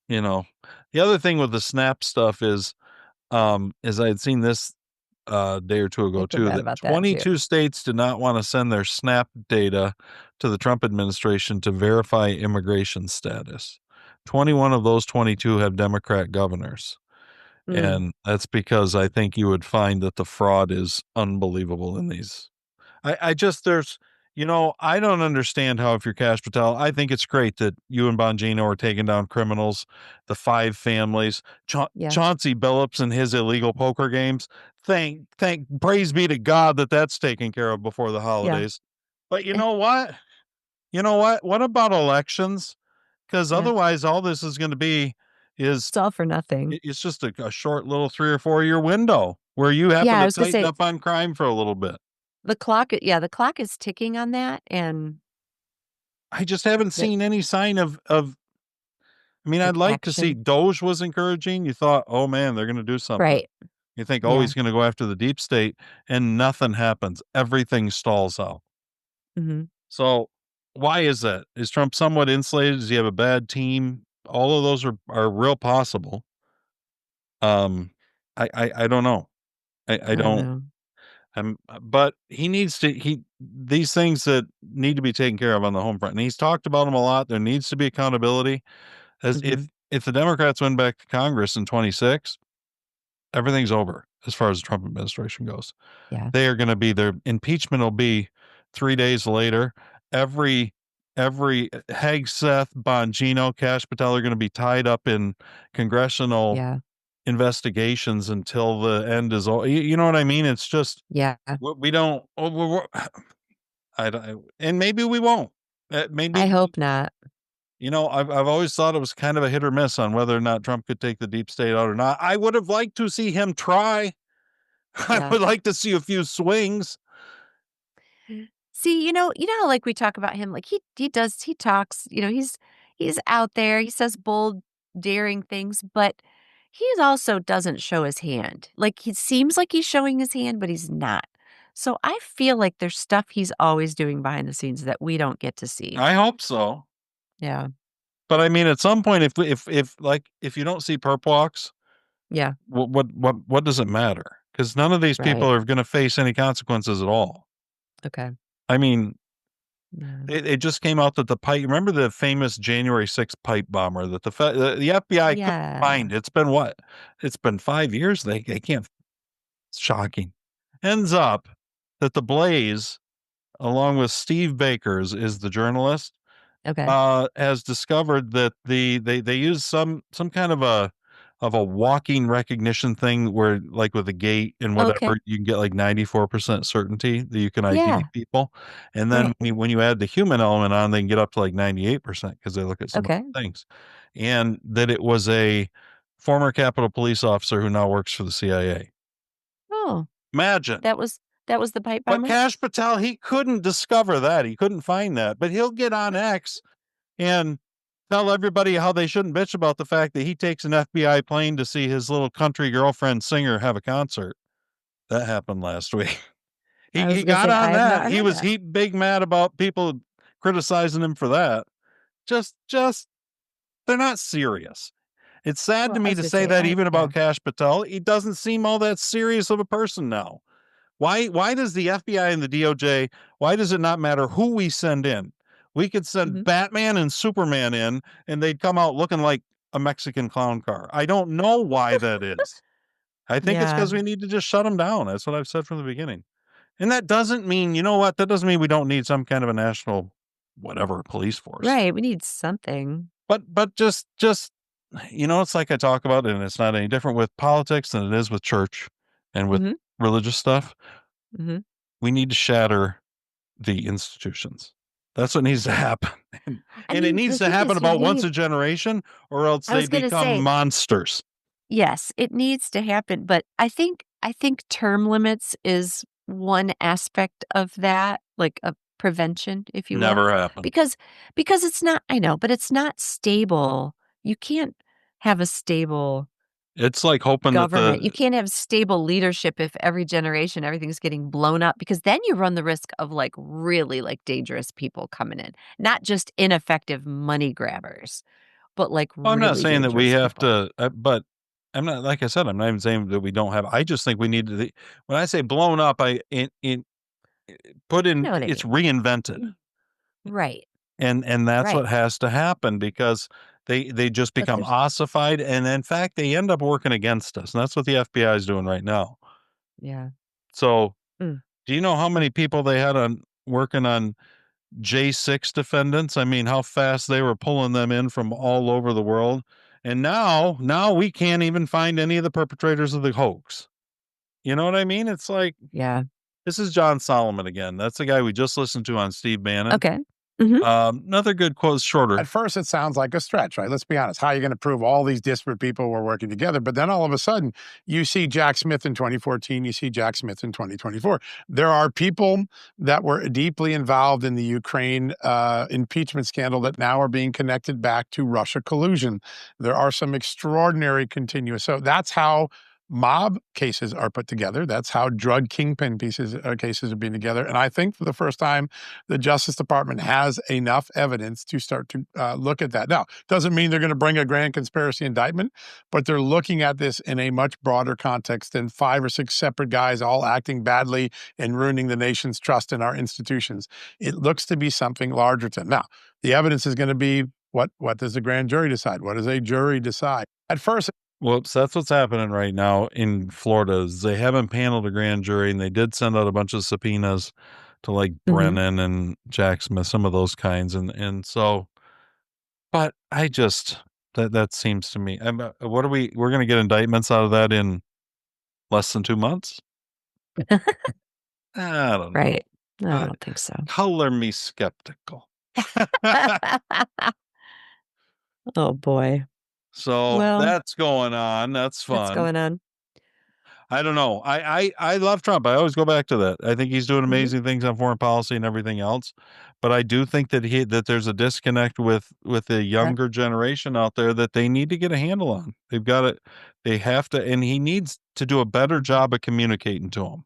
you know. The other thing with the SNAP stuff is I had seen this day or two I ago feel too, bad that about that too. 22 states did not want to send their SNAP data to the Trump administration to verify immigration status. 21 of those 22 have Democrat governors. Mm, And that's because I think you would find that the fraud is unbelievable in these. I just I don't understand how, if you're Cash Patel, I think it's great that you and Bongino are taking down criminals, the 5 families, yeah, Chauncey Billups and his illegal poker games. Praise be to God that that's taken care of before the yeah, holidays. But you eh, know what? You know what? What about elections? Because yeah. otherwise, all this is going to be is It's all for nothing. it's just a short little 3 or 4 year window where you happen Yeah, I to was gonna tighten say up on crime for a little bit. the clock is ticking on that, and I just haven't the seen any sign of. I mean, I'd like, like to see. action. Doge was encouraging. You thought, oh man, they're going to do something. Right. You think, oh, Yeah. he's going to go after the deep state, and nothing happens. Everything stalls out. Mhm. So Why is that? Is Trump somewhat insulated? Does he have a bad team? All of those are real possible. I don't know. I I don't don't. know. But he needs to. These things that need to be taken care of on the home front, and he's talked about them a lot. There needs to be accountability. As Mhm. if the Democrats win back to Congress in 26, everything's over as far as the Trump administration goes. Yeah. They are going to be their impeachment will be 3 days later. Every Hegseth, Bongino, Cash Patel are going to be tied up in congressional Yeah. investigations until the end is all. You know what I mean? It's just Yeah. we don't. I don't, and maybe we won't. I Maybe hope not. I've always thought it was kind of a hit or miss on whether or not Trump could take the deep state out or not. I would have liked to see him try. I Yeah. would like to see a few swings. See, how, like, we talk about him, like, he talks, he's out there, he says bold, daring things, but he also doesn't show his hand. Like, he seems like he's showing his hand, but he's not. So I feel like there's stuff he's always doing behind the scenes that we don't get to see. I hope so. Yeah. But I mean, at some point, if you don't see perp walks, Yeah. what does it matter? Because none of these people Right. are going to face any consequences at all. Okay. I mean, Yeah. it just came out that the pipe. Remember the famous January 6th pipe bomber that the FBI couldn't Yeah. find. It's been what? It's been 5 years. They can't. It's shocking. Ends up that the Blaze, along with Steve Bakers, is the journalist, Okay. has discovered that they use some kind of a walking recognition thing where, like with a gate and Okay. whatever, you can get like 94% certainty that you can ID Yeah. people. And then Right. when you add the human element on, they can get up to like 98% because they look at some Okay. other things. And that it was a former Capitol police officer who now works for the CIA. Oh, Imagine. that was the pipe But bomber? Cash Patel, he couldn't discover that. He couldn't find that. But he'll get on X and tell everybody how they shouldn't bitch about the fact that he takes an FBI plane to see his little country girlfriend singer have a concert. That happened last week. I He was gonna got say, on I have that. not He heard was that. big mad about people criticizing him for that. Just they're not serious. It's sad Well, to I me was to gonna say say, that I even yeah. about Cash Patel. He doesn't seem all that serious of a person now. Why does the FBI and the DOJ, why does it not matter who we send in? We could send Mhm. Batman and Superman in and they'd come out looking like a Mexican clown car. I don't know why that is. I think it's Yeah. because we need to just shut them down. That's what I've said from the beginning. And that doesn't mean, you know what? That doesn't mean we don't need some kind of a national whatever police force. Right, we need something. But just it's like I talk about, and it's not any different with politics than it is with church and with Mhm, religious stuff. mhm. We need to shatter the institutions. That's what needs to happen. And, I and it mean, needs the to thing happen is you about once need a generation, or else I they was gonna become say, monsters. yes, it needs to happen, but I think term limits is one aspect of that, like a prevention, if you will, Never happen. because it's not I know, but it's not stable. You can't have a stable It's like hoping that government. You the can't have stable leadership if every generation everything's getting blown up because then you run the risk of like really like dangerous people coming in, not just ineffective money grabbers, but like I'm not really saying that we dangerous have people. to, but I'm not, like I said, I'm not even saying that we don't have. I just think we need to. When I say blown up, I in put You in know what I it's mean? reinvented, Right. and that's Right. what has to happen because they just But become there's ossified, and in fact they end up working against us, and that's what the FBI is doing right now. yeah. So, Mm. do you know how many people they had on working on J6 defendants? I mean, how fast they were pulling them in from all over the world. And now we can't even find any of the perpetrators of the hoax. You know what I mean? It's like Yeah. this is John Solomon again. That's the guy we just listened to on Steve Bannon. Okay. Mhm. Another good quote, shorter. At first, it sounds like a stretch, right? Let's be honest. How are you going to prove all these disparate people were working together? But then all of a sudden, you see Jack Smith in 2014, you see Jack Smith in 2024. There are people that were deeply involved in the Ukraine impeachment scandal that now are being connected back to Russia collusion. There are some extraordinary continuous. So that's how mob cases are put together. That's how drug kingpin cases are being together. And I think for the first time, the Justice Department has enough evidence to start to look at that. Now, doesn't mean they're going to bring a grand conspiracy indictment, but they're looking at this in a much broader context than 5 or 6 separate guys all acting badly and ruining the nation's trust in our institutions. It looks to be something larger to them. Now, the evidence is going to be what does the grand jury decide? What does a jury decide? At first, Whoops, that's what's happening right now in Florida is they haven't paneled a grand jury, and they did send out a bunch of subpoenas to like Mhm. Brennan and Jack Smith, some of those kinds. And so, but I just, that seems to me, what are we're going to get indictments out of that in less than 2 months? I don't know. Right. I Uh, don't think so. color me skeptical. Oh, boy. So Well, that's going on. That's that's fun. going on. I don't know. I love Trump. I always go back to that. I think he's doing Mhm. amazing things on foreign policy and everything else. But I do think that that there's a disconnect with the Yep. younger generation out there that they need to get a handle on. They've got to, they have to, and he needs to do a better job of communicating to them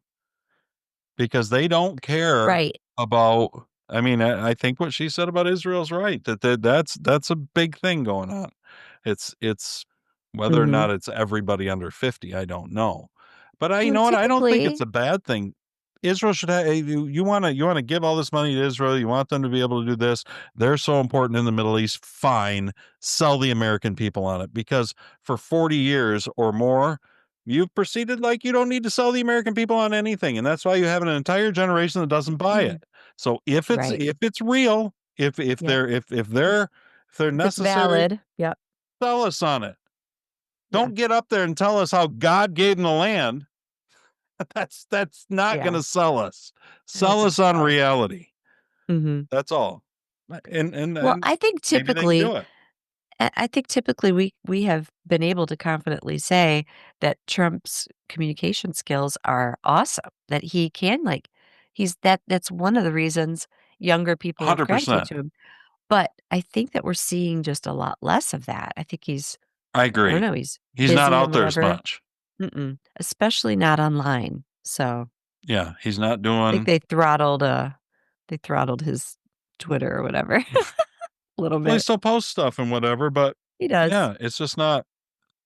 because they don't care Right. about. I mean, I think what she said about Israel's right. That's a big thing going on. It's whether or Mhm. not it's everybody under 50, I don't know. But you Well, know what? I don't think it's typically a bad thing. Israel should have you want to give all this money to Israel, you want them to be able to do this. They're so important in the Middle East. Fine. Sell the American people on it because for 40 years or more, you've proceeded like you don't need to sell the American people on anything, and that's why you have an entire generation that doesn't buy Mm. it. So Right. if it's real, Yep. if they're If it's necessary, valid. Yep. sell us on it. Yeah. Don't get up there and tell us how God gave them the land. That's not Yeah. gonna sell us. I don't Sell think us on so. reality. Mhm. That's all. Well, And maybe they can do it. I think typically we have been able to confidently say that Trump's communication skills are awesome, that he can, like that's one of the reasons younger people have gravitated 100%. to him. But I think that we're seeing just a lot less of that. I think I I don't agree. know, he's He's not busy and out there as whatever. much. Especially not online. So, Yeah, he's not I think doing they throttled his Twitter or whatever a little well, he bit. still posts stuff and whatever, but He does. yeah, it's just not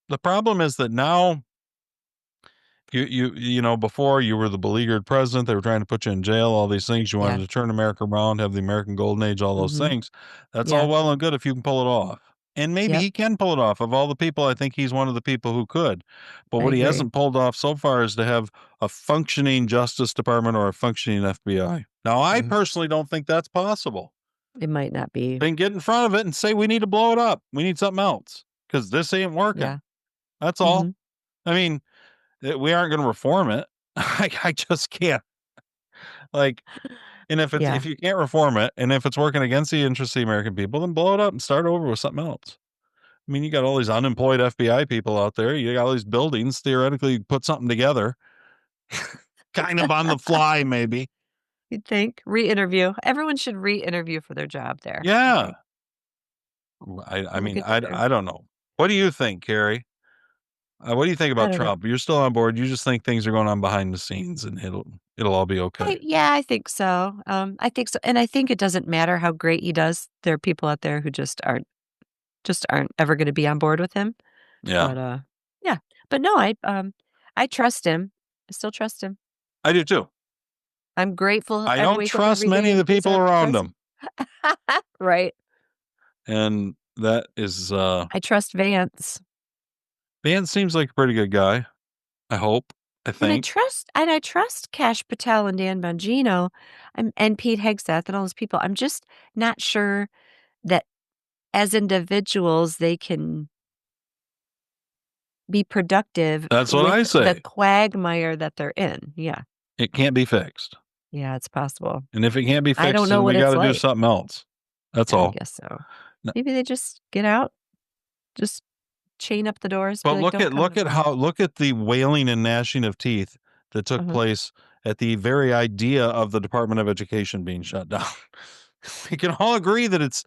the problem is that now you know, before you were the beleaguered president, they were trying to put you in jail, all these things. You wanted Yeah. to turn America around, have the American golden age, all those Mhm. things. That's all Yeah. well and good if you can pull it off. And maybe Yep. he can pull it off. Of all the people, I think he's one of the people who could. But I what he agree. hasn't pulled off so far is to have a functioning Justice Department or a functioning FBI. Now, I Mhm. personally don't think that's possible. It might not be. Then get in front of it and say we need to blow it up. We need something else because this ain't working. Yeah. That's all. Mhm. I mean, we aren't going to reform it. I just can't. Like, and Yeah. if you can't reform it, and if it's working against the interests of the American people, then blow it up and start over with something else. I mean, you got all these unemployed FBI people out there. You got all these buildings. Theoretically, put something together, kind of on the fly, maybe. You'd think. Re-interview. Everyone should re-interview for their job there, I Yeah. think. I Have a mean, good time. I don't know. What do you think, Carrie? What do you think I about don't know. Trump? You're still on board. You just think things are going on behind the scenes, and it'll all be okay. I think so. I think so, and I think it doesn't matter how great he does. There are people out there who just aren't ever gonna be on board with him. Yeah, But, yeah. But no, I trust him. I still trust him. I do too. I'm grateful I I don't wake up trust every many day of the and he's people our around president. him, Right. and that is I trust Vance. Vance seems like a pretty good guy. I hope. I think. And I trust Cash Patel and Dan Bongino, and Pete Hegseth and all those people. I'm just not sure that as individuals, they can be productive That's what with I the say. quagmire that they're in. Yeah. It can't be fixed. Yeah, it's possible. And if it can't be I don't fixed, know then we what got it's to do like. something else. That's I all. guess so. N- Maybe they just get out, just chain up the doors, be But like, "Don't come no more." look at the wailing and gnashing of teeth that took Uh-huh. place at the very idea of the Department of Education being shut down. We can all agree that it's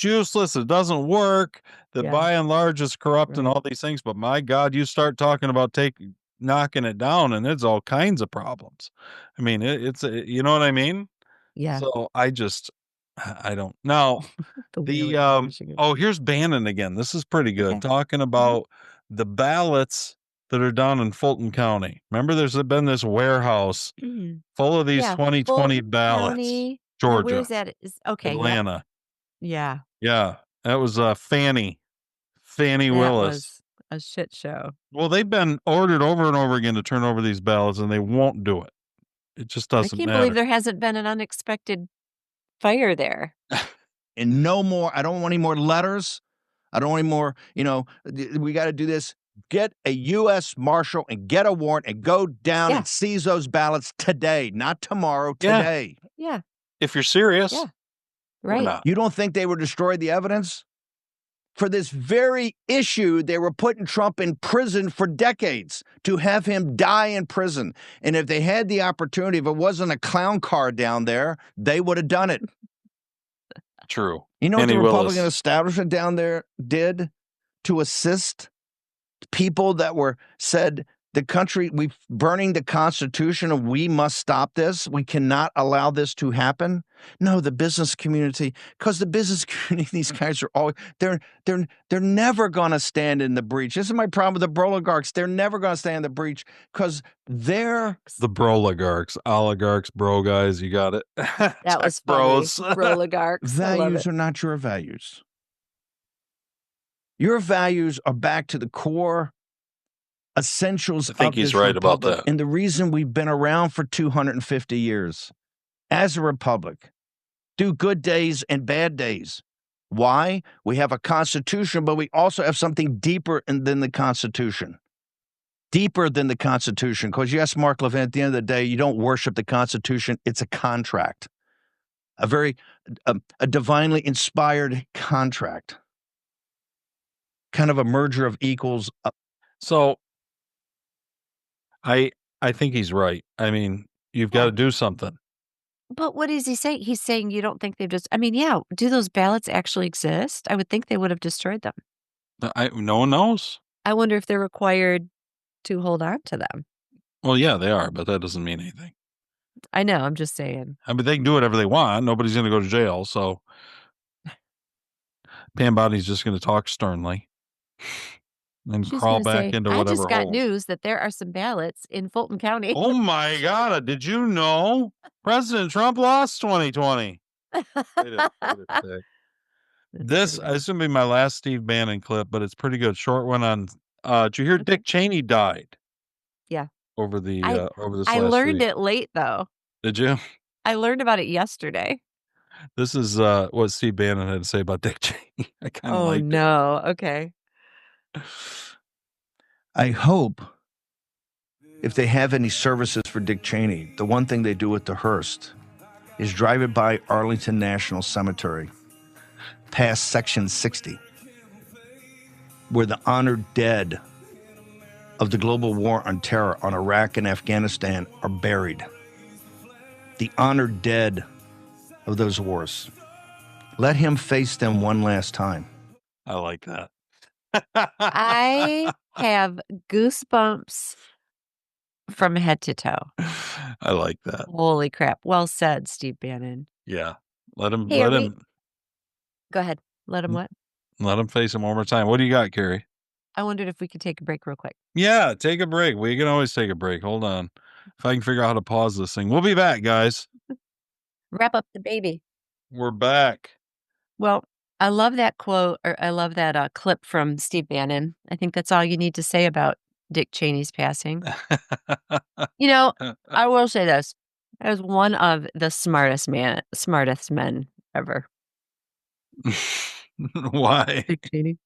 useless, it doesn't work, that Yeah, by and large it's corrupt and right. all these things. But my God, you start talking about knocking it down, and there's all kinds of problems. I mean, you know what I mean? Yeah. So I don't now. The The whaling in Michigan. oh, here's Bannon again. This is pretty good. Okay. Talking about the ballots that are down in Fulton County. Remember, there's been this warehouse full of these Yeah. 2020 Fulton ballots. County. Now, Georgia, where's that? Okay. Yep. Atlanta. Yeah. Yeah, that was Fannie That Willis. was a shit show. Well, they've been ordered over and over again to turn over these ballots, and they won't do it. It just I doesn't can't matter. believe there hasn't been an unexpected fire there. And no more. I don't want any more letters. I don't want any more. We got to do this. Get a U.S. Marshal and get a warrant and go down and seize those ballots today, not tomorrow. Today. Yeah. If you're serious, Yeah. why Right. not? You don't think they would destroy the evidence? For this very issue, they were putting Trump in prison for decades to have him die in prison. And if they had the opportunity, if it wasn't a clown car down there, they would have done it. True. You know what Fannie the Republican Willis. establishment down there did to assist people that said the country, we're burning the Constitution and we must stop this. We cannot allow this to happen. No, the business community, because the business community, these guys are always, they're never going to stand in the breach. This is my problem with the oligarchs. They're never going to stand in the breach because they're The oligarchs, bro guys. You got it. That was bros. funny. Oligarchs. I love values it. are not your values. Your values are back to the core essentials I think of he's this right about republic. that. And the reason we've been around for 250 years as a republic, through good days and bad days. Why? We have a constitution, but we also have something deeper than the constitution. Deeper than the constitution. Because yes, Mark Levin, at the end of the day, you don't worship the constitution. It's a contract. A divinely inspired contract. Kind of a merger of equals. So I think he's right. I mean, you've got to do something. But what is he saying? He's saying you don't think they've just, do those ballots actually exist? I would think they would have destroyed them. No one knows. I wonder if they're required to hold on to them. Well, yeah, they are, but that doesn't mean anything. I know. I'm just saying. I mean, they can do whatever they want. Nobody's going to go to jail. So Pam Body's just going to talk sternly and She's crawl gonna back say, into I whatever just got hole. news that there are some ballots in Fulton County. Oh my God. Did you know President Trump lost 2020? Wait a sec. This is going to be my last Steve Bannon clip, but it's pretty good. Short one on, did you hear Dick Cheney died? Yeah. Over this I last learned week. it late, though. Did you? I learned about it yesterday. This is what Steve Bannon had to say about Dick Cheney. I kind of liked no. Okay. it. I hope if they have any services for Dick Cheney, the one thing they do at the Hearst is drive it by Arlington National Cemetery, past Section 60, where the honored dead of the global war on terror on Iraq and Afghanistan are buried. The honored dead of those wars. Let him face them one last time. I like that. I have goosebumps from head to toe. I like that. Holy crap. Well said, Steve Bannon. Yeah. Let him Hey, Go ahead. Let him what? Let him face him one more time. What do you got, Carrie? I wondered if we could take a break real quick. Yeah, take a break. We can always take a break. Hold on. If I can figure out how to pause this thing. We'll be back, guys. Wrap up the baby. We're back. Well, I love that quote, or I love that clip from Steve Bannon. I think that's all you need to say about Dick Cheney's passing. I will say this. I was one of the smartest men ever. Why? Dick Cheney.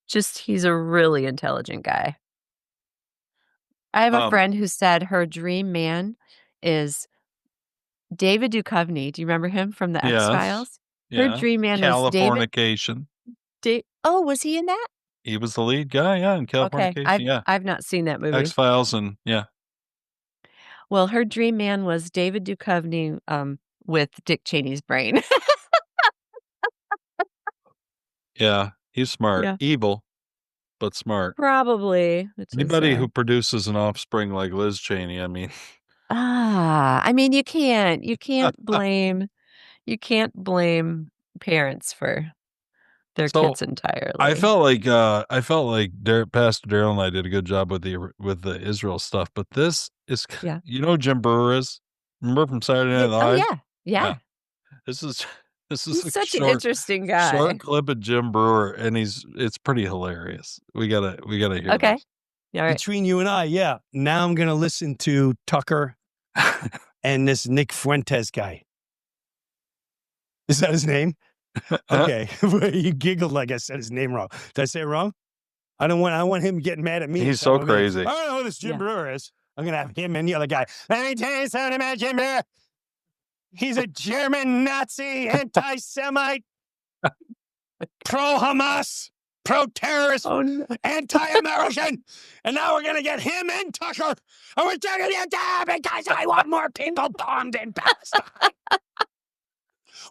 Just, he's a really intelligent guy. I have a friend who said her dream man is David Duchovny. Do you remember him from the X-Files? Yeah. Her dream man was David. Californication. Oh, was he in that? He was the lead guy, yeah, in Californication. Okay, I've not seen that movie. X-Files and yeah. Well, her dream man was David Duchovny with Dick Cheney's brain. Yeah, he's smart. Yeah. Evil. but smart. Probably. Which Anybody is, who produces an offspring like Liz Cheney, I mean, I mean, you can't blame parents for their so kids entirely. I felt like Pastor Daryl and I did a good job with the Israel stuff, but this is, Yeah. you know, who Jim Brewer is. Remember from Saturday Night Oh, Live? yeah. Yeah, Yeah. this is this is He's a such an interesting guy. short clip of Jim Brewer, and it's pretty hilarious. We gotta hear Okay. this. All right. Between you and I, yeah. Now I'm going to listen to Tucker and this Nick Fuentes guy. Is that his name? Okay. You giggled like I said his name wrong. Did I say it wrong? I want him getting mad at me. He's so I'm gonna- crazy. I don't know who this Jim Yeah. Brewer is. I'm going to have him and the other guy. Let me tell you something about Jim Brewer. He's a German Nazi, anti-Semite, pro-Hamas, pro-terrorist, Oh, no. anti-American. And now we're going to get him and Tucker. And we're taking it down because I want more people bombed in Palestine.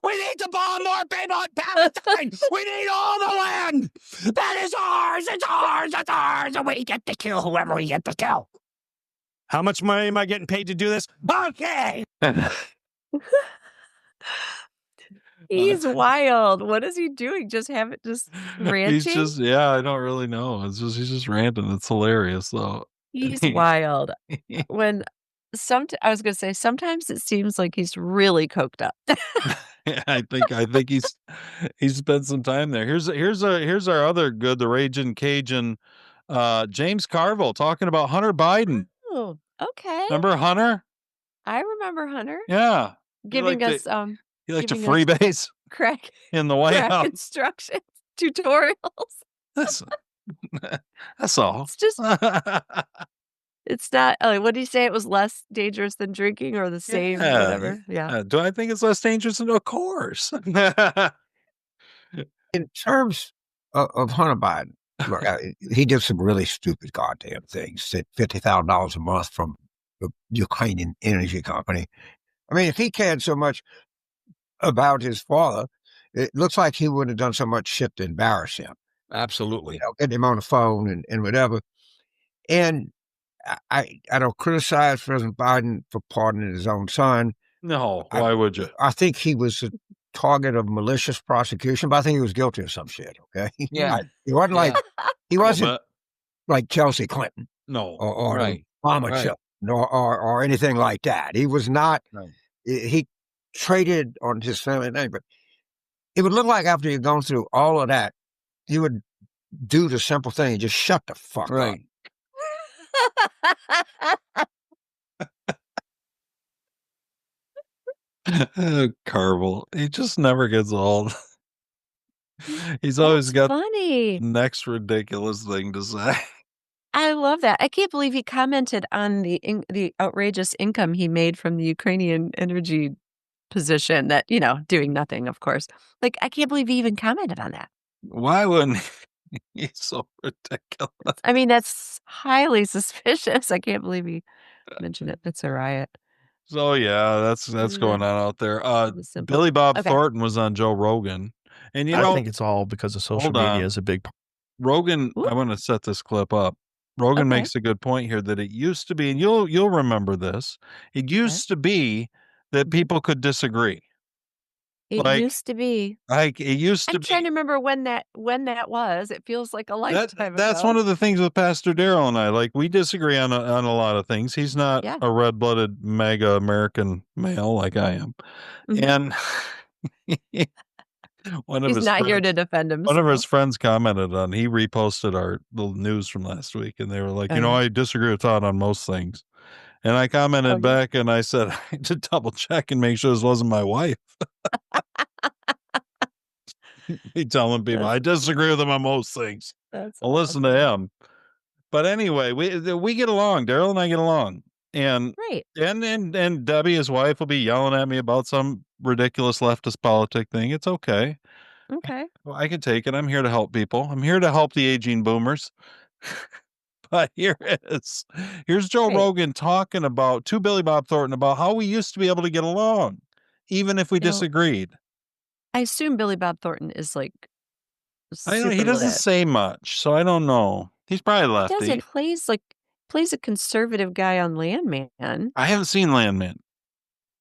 We need to bomb more people in Palestine. We need all the land. That is ours. It's ours. It's ours. And we get to kill whoever we get to kill. How much money am I getting paid to do this? Okay. He's wild. What is he doing? Just He's ranting? just, yeah, I don't really know. He's just ranting. It's hilarious though. He's wild. When I was gonna say, sometimes it seems like he's really coked up. I think he's spent some time there. Here's our other good, the Raging Cajun, James Carville talking about Hunter Biden. Oh, okay. Remember Hunter? I remember Hunter Yeah, giving us he liked to giving us freebase crack in the White House. instructions, tutorials. That's all. It's just it's not what did he say? It was less dangerous than drinking or the same, whatever. Yeah. Do I think it's less dangerous? Of course. In terms of Hunter Biden, look, he did some really stupid goddamn things. Said $50,000 a month from the Ukrainian energy company. I mean, if he cared so much about his father, it looks like he wouldn't have done so much shit to embarrass him. Absolutely. Get him on the phone and whatever. And I don't criticize President Biden for pardoning his own son. No, why would you? I think he was a target of malicious prosecution, but I think he was guilty of some shit. Okay, Yeah. He wasn't like Chelsea Clinton, No, or right, Obama right. or anything like that. He was not. Right. He traded on his family name, but it would look like after you've gone through all of that, you would do the simple thing and just shut the fuck up. Right. Carville, he just never gets old. He's always got funny. the next ridiculous thing to say. I love that. I can't believe he commented on the outrageous income he made from the Ukrainian energy position that, doing nothing, of course. Like, I can't believe he even commented on that. Why wouldn't he? He's so ridiculous. I mean, that's highly suspicious. I can't believe he mentioned it. It's a riot. So yeah, that's going on out there. Simple. Billy Bob Okay. Thornton was on Joe Rogan, and I think it's all because of social media is a big part. Rogan. Ooh. I want to set this clip up. Rogan Okay. makes a good point here that it used to be, and you'll remember this. It used to be that people could disagree. It used to be. Like it used to I'm trying be. to remember when that was. It feels like a lifetime That's ago. one of the things with Pastor Daryl and I. Like we disagree on a lot of things. He's not Yeah. a red-blooded mega American male like I am, Mhm. and He's not here to defend himself. one of his friends commented on. He reposted the news from last week, and they were like, Uh-huh. I disagree with Todd on most things. And I commented Oh, yeah. back, and I said I had to double check and make sure this wasn't my wife. He telling people I disagree with him on most things. That's I'll listen to him. But anyway, we get along. Daryl and I get along, and Right. and Debbie, his wife, will be yelling at me about some ridiculous leftist politic thing. It's okay. Okay. Well, I can take it. I'm here to help people. I'm here to help the aging boomers. But here it is. Here's Joe Right. Rogan talking to Billy Bob Thornton about how we used to be able to get along, even if we You know, disagreed. I assume Billy Bob Thornton is like I know he super doesn't lit. say much, so I don't know. He's probably He does. lefty. He plays a conservative guy on Landman. I haven't seen Landman.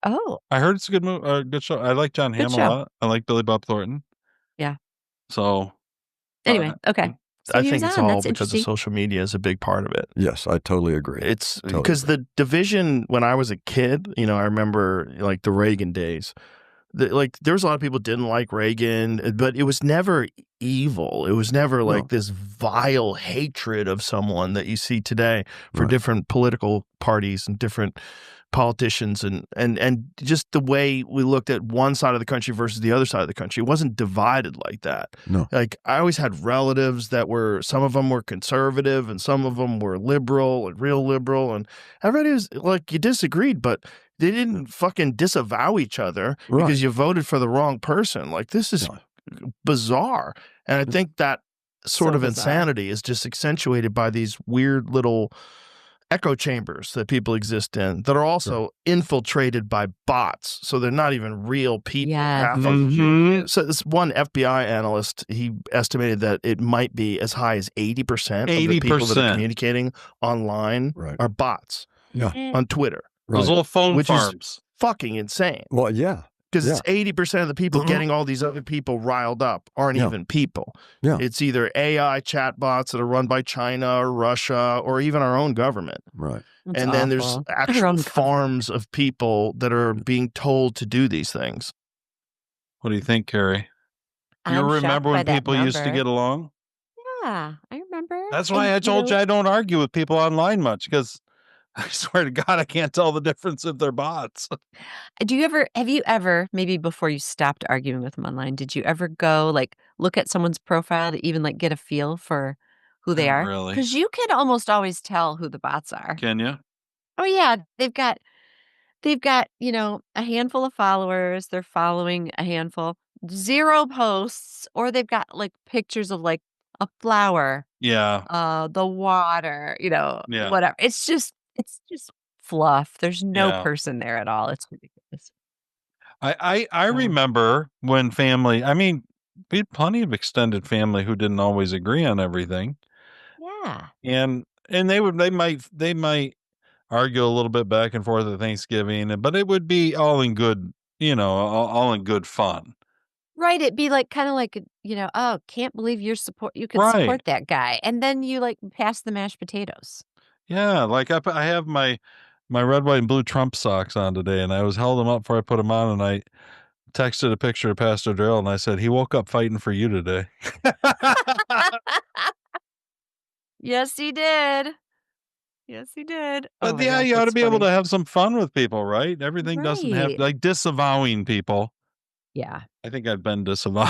Oh, I heard it's a good show. I like John Hamm a show. lot. I like Billy Bob Thornton. Yeah. So Anyway, okay. So I he think was it's on. all That's because of interesting. social media is a big part of it. Yes, I totally agree. It's Totally because agree. the division when I was a kid, I remember like the Reagan days. There was a lot of people didn't like Reagan, but it was never evil. It was never like this vile hatred of someone that you see today for different political parties and different politicians and just the way we looked at one side of the country versus the other side of the country. It wasn't divided like that. No. Like I always had relatives that some of them were conservative and some of them were liberal and real liberal, and everybody was like, you disagreed, but they didn't fucking disavow each other because you voted for the wrong person. Like this is bizarre. And I think that sort of insanity is just accentuated by these weird little echo chambers that people exist in that are also infiltrated by bots. So they're not even real people. Yes. So this one FBI analyst, he estimated that it might be as high as 80% of the people that are communicating online are bots on Twitter. Those little phone which farms. Is fucking insane. Well, yeah. Because it's 80% of the people getting all these other people riled up aren't even people. Yeah. It's either AI chatbots that are run by China or Russia or even our own government. Right. That's and then awful. there's actual farms of people that are being told to do these things. What do you think, Carrie? You I'm remember shocked by when that people used to number. get along? Yeah, I remember. That's why I told you I don't argue with people online much, because I swear to God, I can't tell the difference if they're bots. Have you ever, maybe before you stopped arguing with them online, did you ever go like look at someone's profile to even like get a feel for who they Not are? really. Because you can almost always tell who the bots are. Can you? Oh yeah, they've got, a handful of followers. They're following a handful, 0 posts, or they've got like pictures of like a flower, Yeah. the water, Yeah. whatever. It's just fluff. There's no Yeah. person there at all. It's ridiculous. I remember when family, we had plenty of extended family who didn't always agree on everything. Yeah. And they might argue a little bit back and forth at Thanksgiving, but it would be all in good, all in good fun. Right, it'd be like kinda like, "Oh, can't believe you could Right. support that guy," and then you, like, pass the mashed potatoes. Yeah, like I have my red, white, and blue Trump socks on today, and I was held them up before I put them on, and I texted a picture of Pastor Darrell, and I said, he woke up fighting for you today. Yes, he did. Yes, he did. Oh But my yeah, gosh, you ought to that's be able funny. to have some fun with people, right? Everything doesn't have, Right. like, disavowing people. Yeah. I think I've been disavowed.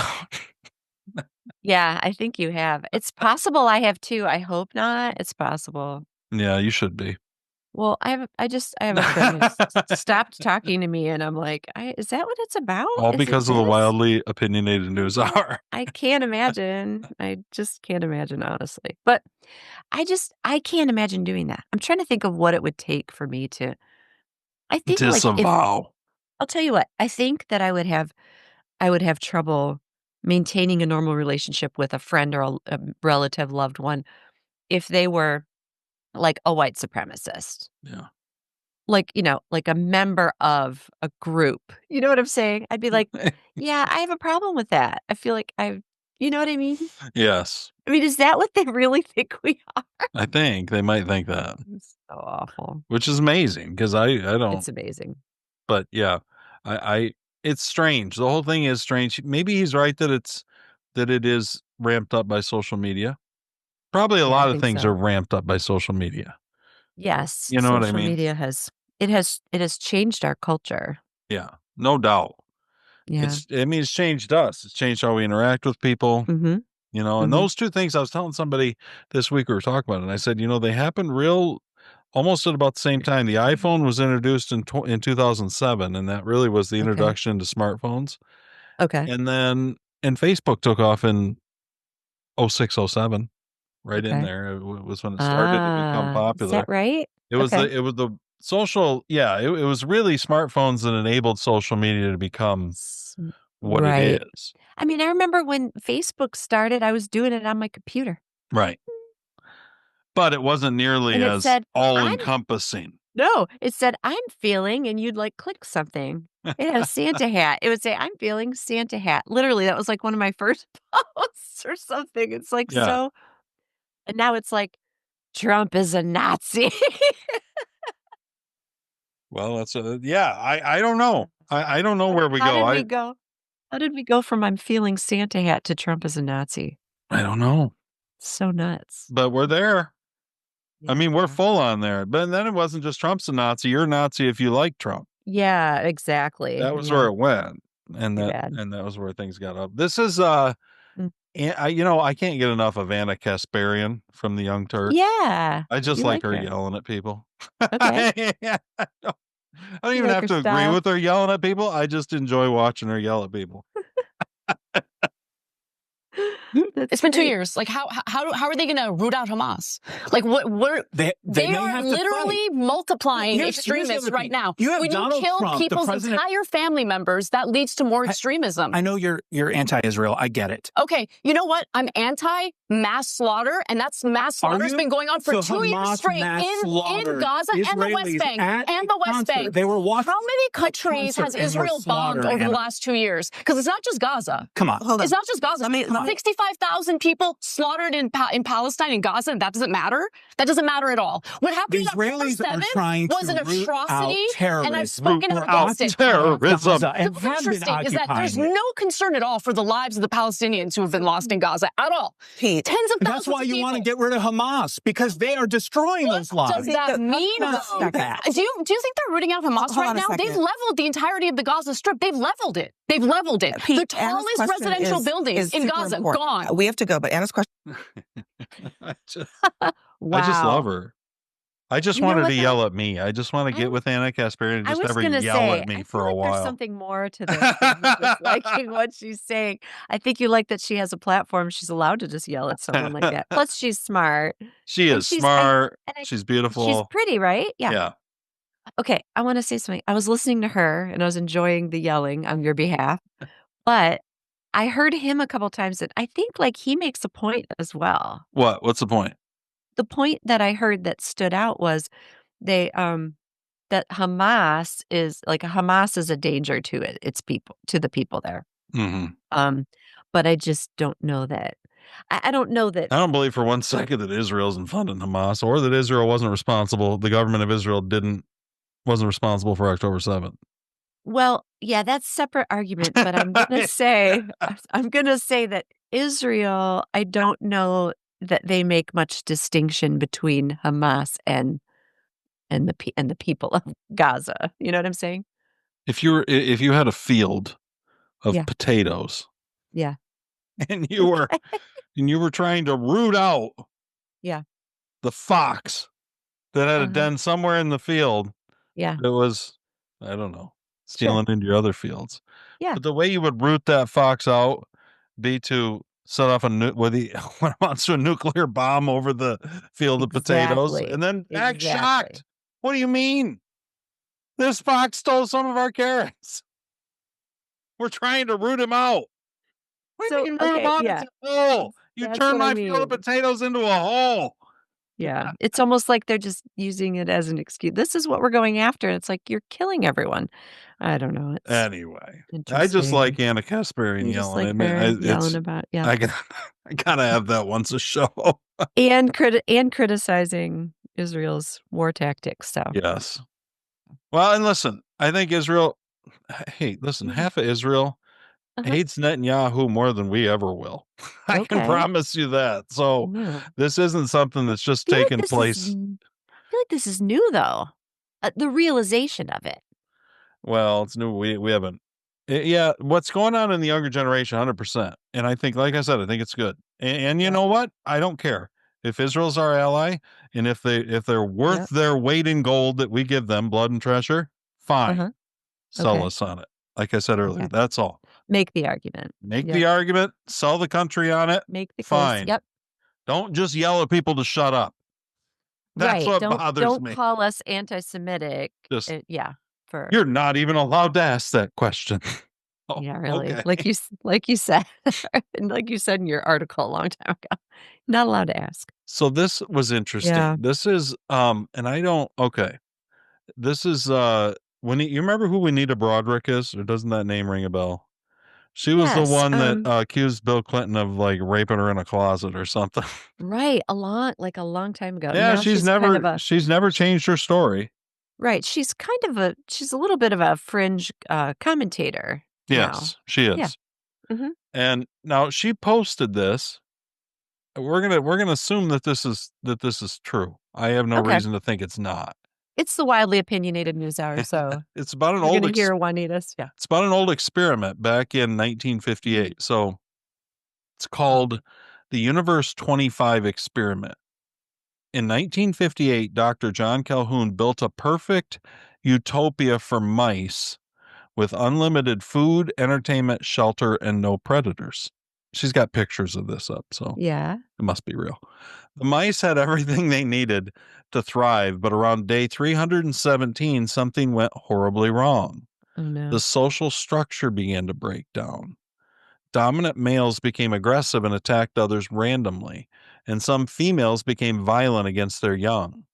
Yeah, I think you have. It's possible I have too, I hope not. It's possible. Yeah, you should be. Well, I have a friend who stopped talking to me, and I'm like, "Is that what it's about? All Is it because of the this?" wildly opinionated news hour. I can't imagine. I just can't imagine, honestly. But I can't imagine doing that. I'm trying to think of what it would take for me to I think, like, if Disavow. I'll tell you what, I think that I would have trouble maintaining a normal relationship with a friend or a relative, loved one, if they were, like, a white supremacist. Yeah. Like, like a member of a group. You know what I'm saying? I'd be like, "Yeah, I have a problem with that." I feel like you know what I mean? Yes. I mean, is that what they really think we are? I think they might think that, It's so awful. which is amazing because I don't. It's amazing. But yeah, I it's strange. The whole thing is strange. Maybe he's right that it is ramped up by social media. Probably a Yeah, I lot of think things so. are ramped up by social media. Yes, You know what I social mean? media has changed our culture. Yeah, no doubt. Yeah. It's changed us. It's changed how we interact with people. Mhm. And Mhm. those two things I was telling somebody this week, we were talking about it, and I said, they happened almost at about the same time. The iPhone was introduced in 2007, and that really was the Okay. introduction to smartphones. Okay. And Facebook took off in 06, 07, right in Okay. there. It was when it started to become Is popular. that right? It was Okay. the social, it was really smartphones that enabled social media to become S what Right. it is. I mean, I remember when Facebook started, I was doing it on my computer. Right. But it wasn't nearly And it as said, all-encompassing. No, it said, "I'm feeling," and you'd, like, click something. It had a Santa hat. It would say, "I'm feeling Santa hat." Literally, that was, like, one of my first posts or something. It's, like, Yeah. so and now it's, like, "Trump is a Nazi." Well, that's I don't know. I don't know where we How go. did we go? How did we go from "I'm feeling Santa hat" to "Trump is a Nazi"? I don't know. So nuts. But we're there. I mean, we're Yeah. full on there. But then it wasn't just Trump's a Nazi. You're a Nazi if you like Trump. Yeah, exactly. That was Yeah. where it went. And Too that bad. and that was where things got up. This is Mm. I can't get enough of Anna Kasparian from the Young Turks. Yeah. I just You like like her her. yelling at people. Okay. Yeah, I don't You even like have her to agree style? with her yelling at people. I just enjoy watching her yell at people. That's It's been 2 great. years. Like, how are they going to root out Hamas? Like, what They they may are have to literally multiplying Here's the extremists other right thing. now. You have When Donald you kill Trump, the people's president- entire family members, that leads to more extremism. I know you're anti-Israel. I get it. Okay, you know what? I'm anti-mass slaughter, and that's mass Are slaughter has you? been going on for So 2 years Hamas straight mass in slaughtered Gaza and the West Israelis Bank. at And the a West concert. Bank. They were watching How many a countries concert has and were Israel bombed slaughtered, over the Anna. last 2 years? Because it's not just Gaza. Come on. Hold on. It's not just Gaza. Let me- 65,000 people slaughtered in Palestine and Gaza, and that doesn't matter? That doesn't matter at all. What The happened on Israelis October are 7th trying was to an root out atrocity, terrorists. and I've spoken Root out out against it. terrorism. Gaza and What's have been interesting is that there's occupying it. no concern at all for the lives of the Palestinians who have been lost in Gaza at all. Pete. Tens of And thousands that's why of you people. want to get rid of Hamas, because they are destroying those What lives. does that mean, let's though? not do that. Do you think they're rooting out Hamas Hold right on a now? They've second. leveled the entirety of the Gaza Strip. They've leveled it. They've leveled it. Pete, The Anna's tallest question residential is buildings in super Gaza important. gone. We have to go, but Anna's question. I just Wow. love her. I just You know want her what, to though? yell at me. I just want to I get w- with Anna Kasparian and I just was have her gonna yell say, at me I for feel a like there's while. something more to this than you just liking what she's saying. I think you like that she has a platform. She's allowed to just yell at someone like that. Plus, she's smart. She And is she's- smart. and I- She's She's beautiful. pretty, right? Yeah. Yeah. Okay, I want to say something. I was listening to her and I was enjoying the yelling on your behalf, but I heard him a couple times and I think like he makes a point as well. What? What's the point? The point that I heard that stood out was they that Hamas is a danger to its people, to the people there. Hmm. But I just don't know that. I don't know that. I don't believe for one second that Israel's funding Hamas or that Israel wasn't responsible. The government of Israel wasn't responsible for October 7th. Well, yeah, that's a separate argument, but I'm gonna say that Israel, I don't know that they make much distinction between Hamas and the people of Gaza. You know what I'm saying? If you had a field of Yeah. potatoes Yeah. and you were trying to root out Yeah. the fox that had a Uh-huh. den somewhere in the field Yeah. that was, I don't know, stealing into your other fields. Yeah. But the way you would root that fox out be to set off when it wants to a nuclear bomb over the field of potatoes Exactly. and then act Exactly. shocked. What do you mean? This fox stole some of our carrots. We're trying to root him out. What do you So, mean root him okay, out? yeah. It's a hole. You That's turn what I my field of mean. potatoes into a hole. Yeah. It's almost like they're just using it as an excuse. This is what we're going after. And it's like you're killing everyone. I don't know. It's Anyway, I just interesting. like Anna Kasparian You just yelling. like I mean, her it's yelling about I gotta have that once a show. and criticizing Israel's war tactics. So Yes. Well, and listen, I think Israel. Hey, listen, half of Israel Uh-huh. hates Netanyahu more than we ever will. I can Okay. promise you that. So No. this isn't something that's just I feel like taking this place. I feel like this is new though. The realization of it. Well, it's new. We haven't. Yeah, what's going on in the younger generation, 100%. And I think, like I said, I think it's good. And you know what? I don't care if Israel's our ally, and if they're worth their weight in gold that we give them, blood and treasure. Fine, Uh-huh. sell Okay. us on it. Like I said earlier, Okay. that's all. Make the argument. Make Yep. the argument. Sell the country on it. Make the case. Fine. Yep. Don't just yell at people to shut up. That's right. what Don't bothers me. call us anti-Semitic. Just yeah. For you're not even allowed to ask that question. Oh, Yeah, really. okay. Like you said, and like you said in your article a long time ago, not allowed to ask. So this was interesting. Yeah. This is and I don't okay. This is when you remember who Juanita Broderick is, or doesn't that name ring a bell? She was the Yes, one that accused Bill Clinton of like raping her in a closet or something. right, a long time ago. Yeah, Now she's kind of a she's never changed her story. right, she's a little bit of a fringe, commentator now. Yes, she Yeah, is. mhm, And now she posted this. We're gonna assume that this is true. I have no okay. reason to think it's not. It's the wildly opinionated news hour, so It's about an you're old gonna hear Juanita's yeah. it's about an old experiment back in 1958. So it's called the Universe 25 experiment. In 1958, Dr. John Calhoun built a perfect utopia for mice with unlimited food, entertainment, shelter, and no predators. She's got pictures of this up, so Yeah. it must be real. The mice had everything they needed to thrive, but around day 317, something went horribly wrong. Oh, The no. social structure began to break down. Dominant males became aggressive and attacked others randomly, and some females became violent against their young.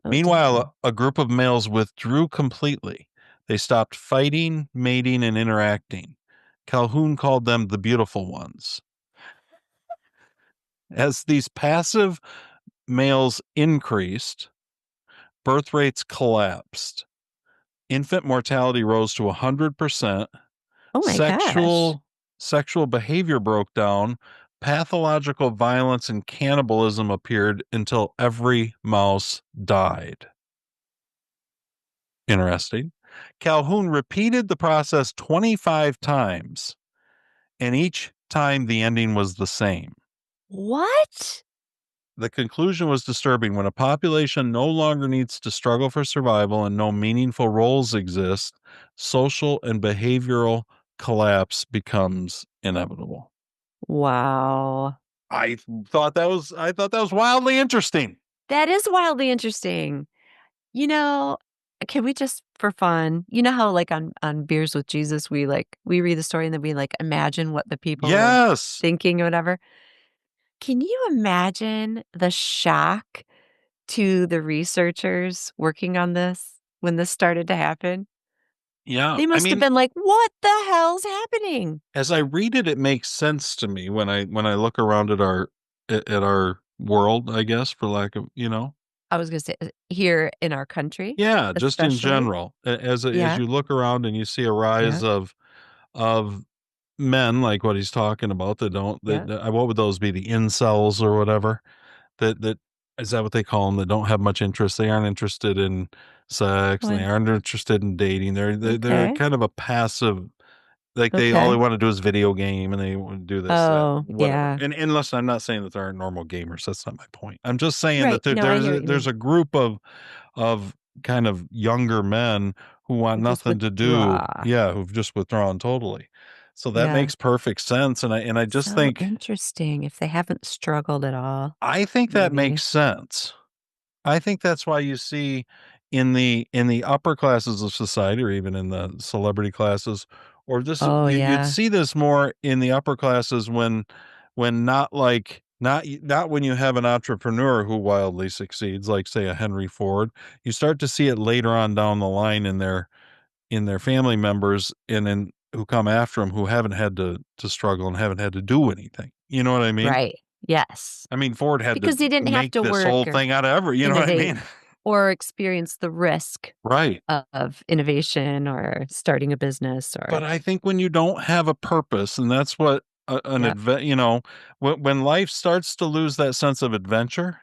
Oh, Meanwhile, damn. a group of males withdrew completely. They stopped fighting, mating, and interacting. Calhoun called them the beautiful ones. As these passive males increased, birth rates collapsed. Infant mortality rose to 100%. Oh my gosh. Sexual behavior broke down. Pathological violence and cannibalism appeared until every mouse died. Interesting. Calhoun repeated the process 25 times, and each time the ending was the same. What? The conclusion was disturbing. When a population no longer needs to struggle for survival and no meaningful roles exist, social and behavioral collapse becomes inevitable. Wow. I thought that was wildly interesting. That is wildly interesting. You know, can we just for fun, you know how like on Beers with Jesus, we read the story and then we like imagine what the people were Yes. thinking or whatever. Can you imagine the shock to the researchers working on this when this started to happen? Yeah. They I must have mean, been like, "What the hell's happening?" as I read it, it makes sense to me when I look around at our world, I guess, for lack of, you know. I was gonna say, here in our country, Yeah, just in especially. general. As Yeah, you look around and you see a yeah, rise of men like what he's talking about that don't yeah. what would those be, the incels or whatever? That is that what they call them? That don't have much interest. They aren't interested in sex, and they What? aren't interested in dating. They're Okay, kind of a passive, like, all they okay. wanna do is video game, and they wanna do this, that, Oh, whatever. yeah. And listen, I'm not saying that there aren't normal gamers, that's not my point. I'm just saying Right. that No, I hear what you there's mean. a group of kind of younger men who want Who just nothing to do, withdraw. yeah, who've just withdrawn totally. So that Yeah. makes perfect sense, and I just So think interesting if they haven't struggled at all, I think that maybe. makes sense. I think that's why you see in the upper classes of society, or even in the celebrity classes, or just Oh, you'd yeah. see this more in the upper classes when not like not when you have an entrepreneur who wildly succeeds, like say a Henry Ford. You start to see it later on down the line in their family members and in who come after them who haven't had to struggle and haven't had to do anything. You know what I mean? Right. Yes. I mean, Ford had to Because they didn't have make to this work whole or thing out of you know what I innovate mean? or experience the risk Right. of innovation or starting a business But or I think when you don't have a purpose, and that's what yeah. you know, when life starts to lose that sense of adventure,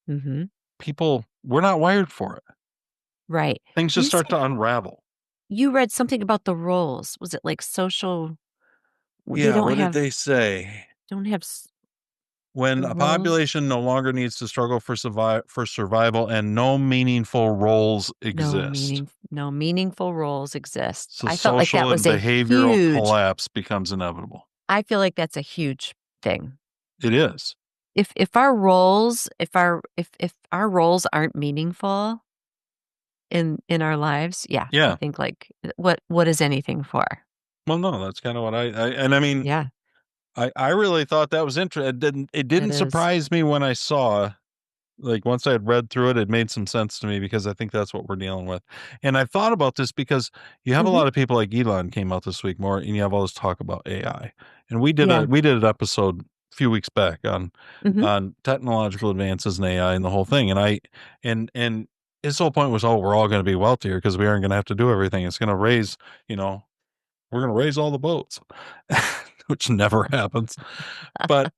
Mhm. people we're not wired for it. Right. Things just You start said to unravel. you read something about the roles. Was it like social they Yeah, what did they say? don't have s When the a roles? population no longer needs to struggle for survival and no meaningful roles exist. No meaningful roles exist. So I felt like that social was and a behavioral huge collapse becomes inevitable. I feel like that's a huge thing. It is. If our roles if our roles aren't meaningful in our lives, yeah, I Yeah. think, like, what is anything for? Well, no, that's kind of what and I mean, Yeah, I really thought that was interesting. It it didn't is. surprise me when I saw, like, once I had read through it, it made some sense to me because I think that's what we're dealing with. And I thought about this because you have a Mhm. lot of people like Elon came out this week more, and you have all this talk about AI. And Yeah. we did an episode a few weeks back Mhm. on technological advances in AI and the whole thing. And his whole point was, oh, we're all going to be wealthier because we aren't going to have to do everything. It's going to raise, you know, we're going to raise all the boats, which never happens. But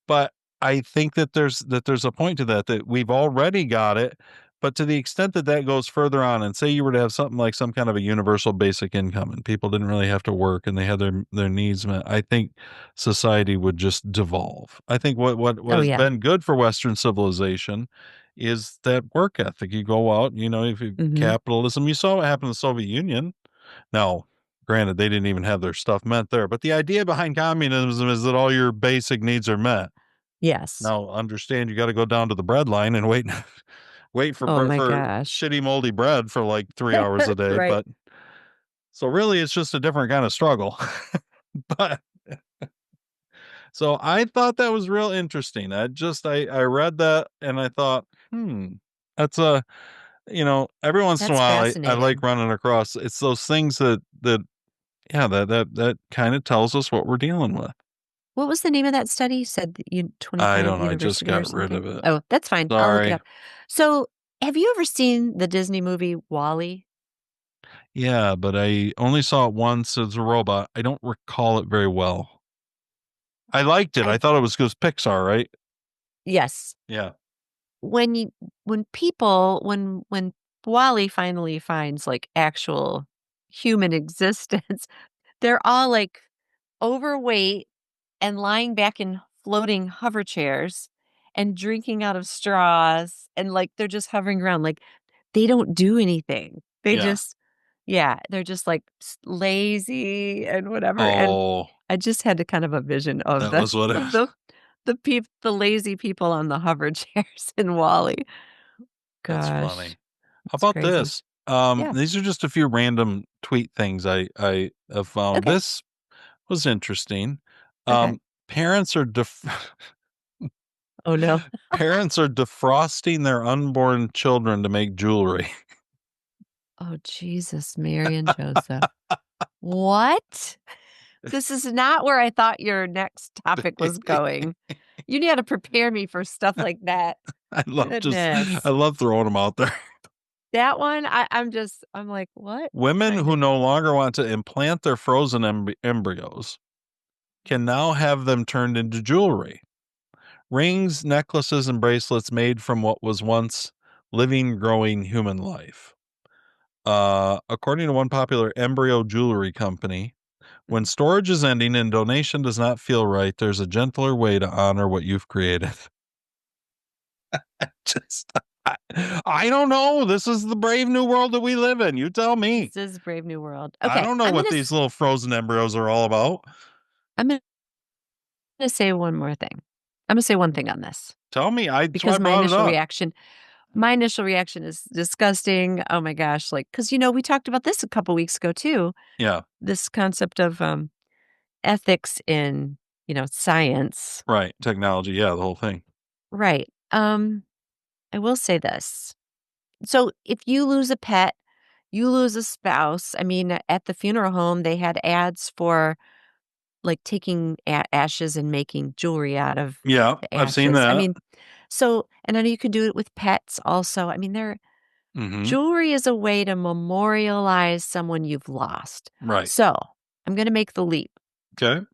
but I think that there's a point to that we've already got it, but to the extent that that goes further on, and say you were to have something like some kind of a universal basic income, and people didn't really have to work and they had their needs met, I think society would just devolve. I think what Oh, has yeah. been good for Western civilization is that work ethic. You go out, if you Mhm. capitalism, you saw what happened in the Soviet Union. Now, granted, they didn't even have their stuff met there, but the idea behind communism is that all your basic needs are met. Yes. Now, understand you got to go down to the bread line and wait, wait Oh my for gosh. shitty moldy bread for like 3 hours a day. Right. But so really, it's just a different kind of struggle. But so I thought that was real interesting. I read that and I thought, that's every once in a That's while I like fascinating. running across. It's those things that yeah that kind of tells us what we're dealing with. What was the name of that study? You said that I 25 don't know. I just University or got rid something? of it. Oh, that's fine. I'll look it Sorry. up. So, have you ever seen the Disney movie WALL-E? Yeah, but I only saw it once as a robot. I don't recall it very well. I liked it. I I thought it was because Pixar, right? Yes. Yeah. When you when people when WALL-E finally finds, like, actual human existence, they're all, like, overweight and lying back in floating hover chairs and drinking out of straws, and, like, they're just hovering around, like, they don't do anything. They Yeah. just Yeah, they're just, like, lazy and whatever, and Oh, I just had a kind of a vision of that was what it of was. the lazy people on the hover chairs in WALL-E. That's Gosh, funny. How it's about crazy. this? Yeah, These are just a few random tweet things I have found. okay, This was interesting. okay. Parents are Oh, no. parents are defrosting their unborn children to make jewelry. Oh, Jesus, Mary and Joseph. What? This is not where I thought your next topic was going. You need to prepare me for stuff like that. I Goodness. love throwing them out there. That one, I'm like, "What Women kind who of" no longer want to implant their frozen embryos can now have them turned into jewelry. Rings, necklaces, and bracelets made from what was once living, growing human life. According to one popular embryo jewelry company, when Mhm. storage is ending and donation does not feel right, there's a gentler way to honor what you've created. Just, I don't know. This is the brave new world that we live in. You tell me. This is Brave New World. I Okay, don't know what these little frozen embryos are all about. I'm gonna say one more thing. I'm gonna say one thing on this Tell me. That's why I because brought it up. my initial reaction is disgusting. Oh my gosh, like, because we talked about this a couple weeks ago too, Yeah. this concept of, ethics in, science. Right. Technology. Yeah. The whole thing. Right. I will say this. So, if you lose a pet, you lose a spouse. I mean, at the funeral home, they had ads for, like, taking ashes and making jewelry out of Yeah. the I've seen ashes. I that. mean, and I know you can do it with pets also. I mean, Hmm. jewelry is a way to memorialize someone you've lost. Right. So, I'm gonna make the leap. Okay.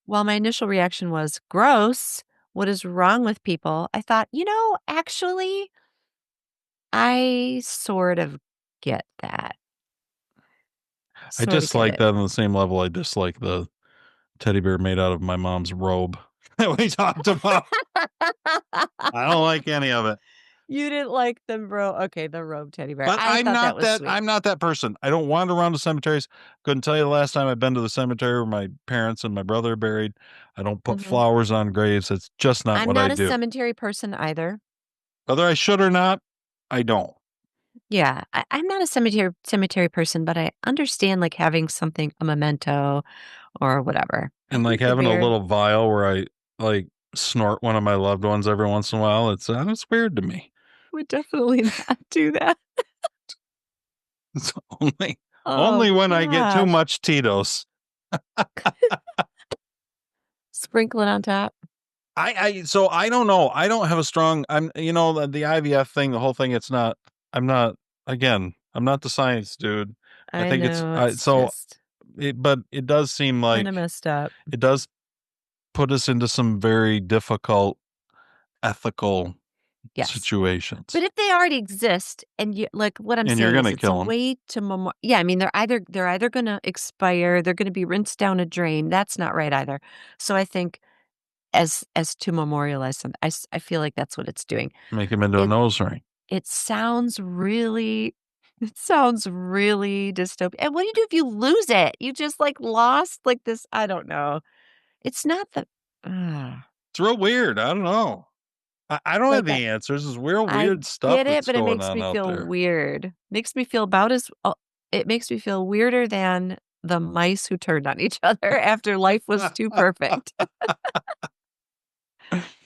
While my initial reaction was, "Gross, what is wrong with people?" I thought, actually, I sort of get that. I Sorta get dislike it. that on the same level I dislike the teddy bear made out of my mom's robe that we talked about. I don't like any of it. You didn't like the robe teddy bear. But I thought that was sweet. I'm not that person. I don't wander around the cemeteries. Couldn't tell you the last time I've been to the cemetery where my parents and my brother are buried. I don't put Mhm. flowers on graves. It's just not I'm what I not a do. cemetery person either. Whether I should or not, I don't. Yeah, I'm not a cemetery person, but I understand, like, having something a memento or whatever. I And, like, think the having a beard little vial where I, like, snort one of my loved ones every once in a while, it's weird to me. would definitely not do that. It's only Oh only when I get too gosh. much Tito's. Sprinkle it on top. So I don't know. I don't have a strong the IVF thing, the whole thing, I'm not I'm not the science dude. I I think it's know, it's so just but it does seem like kinda messed up. it does put us into some very difficult ethical Yes. situations. But if they already exist and you like, what I'm And you're saying is gonna it's a kill them. way to yeah, I mean, they're either gonna expire, they're gonna be rinsed down a drain, that's not right either. So I think as to memorialize some I feel like that's what it's doing. Make them into a It nose ring. it sounds really it sounds really dystopian. And what do you do if you lose it? You just, like, lost, like, this I don't know. It's not the ugh. It's real weird. I don't know. I don't have Like, the answers. It's real I weird stuff get it, that's but it going makes on me out feel there. weird. Makes me feel about as it makes me feel weirder than the mice who turned on each other after life was too perfect.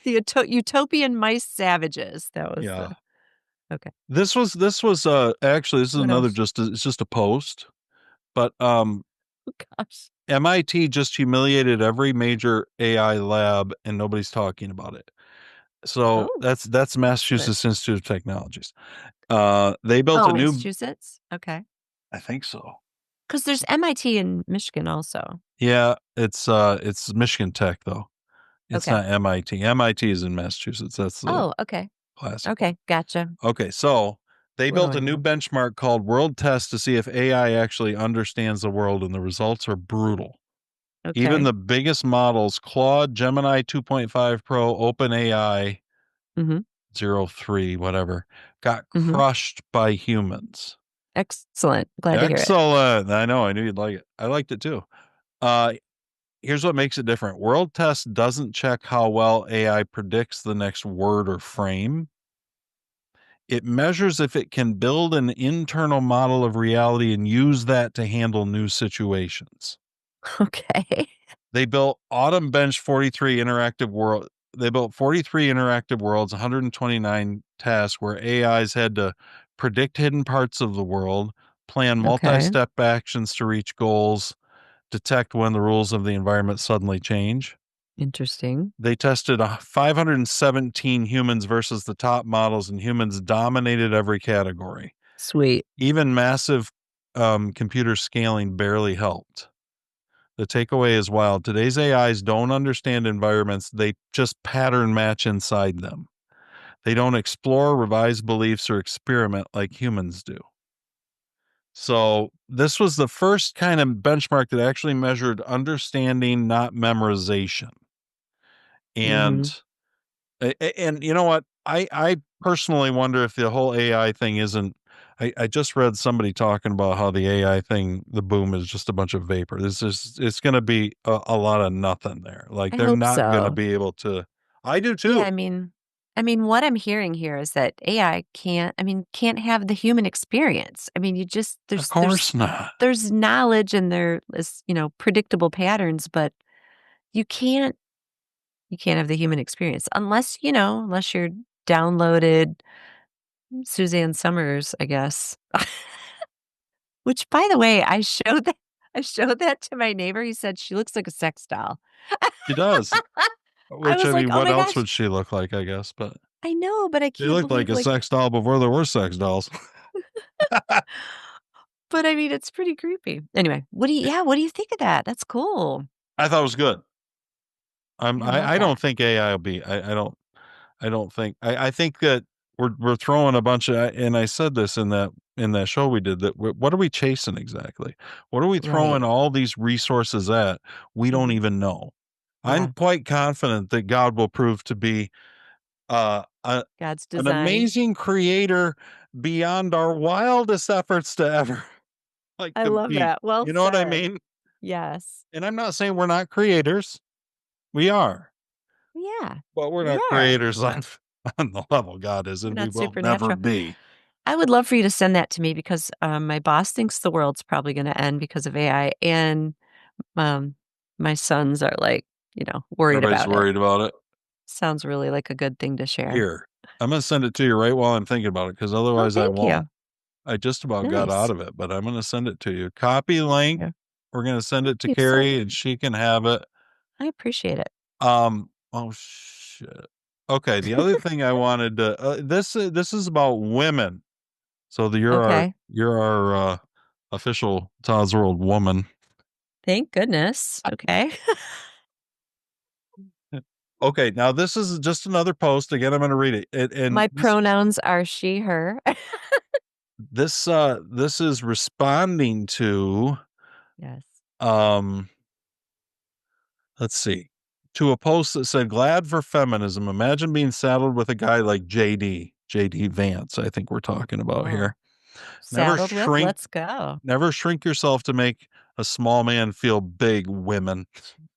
The utopian mice savages. That was Yeah. the okay. Actually, this is What another else? just it's just a post, but, Oh gosh. MIT just humiliated every major AI lab, and nobody's talking about it. So Oh, that's good. Massachusetts Institute of Technologies. They built Oh, a new Massachusetts? Okay. I think so. Because there's MIT in Michigan also. Yeah, it's Michigan Tech, though. It's Okay. not MIT. MIT is in Massachusetts. That's the Oh, okay. classic one. Okay, gotcha. Okay, so they What do built I a new know? benchmark called World Test to see if AI actually understands the world, and the results are brutal. Even Okay. the biggest models, Claude, Gemini 2.5 Pro, OpenAI Mhm. 03, whatever, got Mhm. crushed by humans. Excellent. Glad to hear it. Excellent. I know. I knew you'd like it. I liked it too. Uh, Here's what makes it different. World Test doesn't check how well AI predicts the next word or frame. It measures if it can build an internal model of reality and use that to handle new situations. Okay. They built Autumn Bench 43 interactive world. They built 43 interactive worlds, 129 tasks where AIs had to predict hidden parts of the world, plan Okay. multi-step actions to reach goals, detect when the rules of the environment suddenly change. Interesting. They tested 517 humans versus the top models, and humans dominated every category. Sweet. Even massive computer scaling barely helped. The takeaway is wild. Today's AIs don't understand environments, they just pattern match inside them. They don't explore, revise beliefs, or experiment like humans do. So, this was the first kind of benchmark that actually measured understanding, not memorization. And Mhm. and you know what? I personally wonder if the whole AI thing isn't. I just read somebody talking about how the AI thing, the boom is just a bunch of vapor. It's going to be a lot of nothing there. Like I they're hope not going to so. be able to. I do Yeah, too. I mean, what I'm hearing here is that AI can't have the human experience. I mean, you just Of course not. there's knowledge and there is, predictable patterns, but you can't you can't have the human experience unless you're downloaded Suzanne Summers, I guess. Which, by the way, I showed that to my neighbor. He said she looks like a sex doll. She does. I Which was I like, mean, "Oh what my else gosh." would she look like? I guess, but I know, but I she can't looked like believe, a like sex doll before there were sex dolls. but I mean, it's pretty creepy. Anyway, what do you think of that? That's cool. I thought it was good. Yeah, I love I that. don't think AI will be. I don't think I think that we're throwing a bunch of and I said this in that show we did that what are we chasing exactly? What are we Right. throwing all these resources at? We don't Mhm. even know. I'm Yeah. quite confident that God will prove to be God's an design. amazing creator beyond our wildest efforts to ever like I love compete. that. Well You know what I said. mean? Yes. And I'm not saying we're not creators. We are. Yeah. But we're We not are. creators on on the level God is, We're and we not will never supernatural. be. I would love for you to send that to me because my boss thinks the world's probably going to end because of AI, and um, my sons are like, worried Everybody's about it. worried about it. Sounds really like a good thing to share. Here, I'm gonna send it to you right while I'm thinking about it, because Oh, otherwise I thank you. won't. I just about got Nice. out of it, but I'm gonna send it to you. Copy link. Yeah. We're gonna send it to You so Carrie, and she can have it. I appreciate it. Oh shit. Okay, the other thing I wanted to this is about women. So Okay. you're our official Todd's World woman. Thank goodness. Okay. Okay, now this is just another post. Again, I'm going to read it. And My pronouns are she, her. this is responding to Yes. let's see, to a post that said, "Glad for feminism. Imagine being saddled with a guy like JD Vance." I think we're talking about Oh. here. Never Saddled with, shrink let's go. Never shrink yourself to make a small man feel big, women.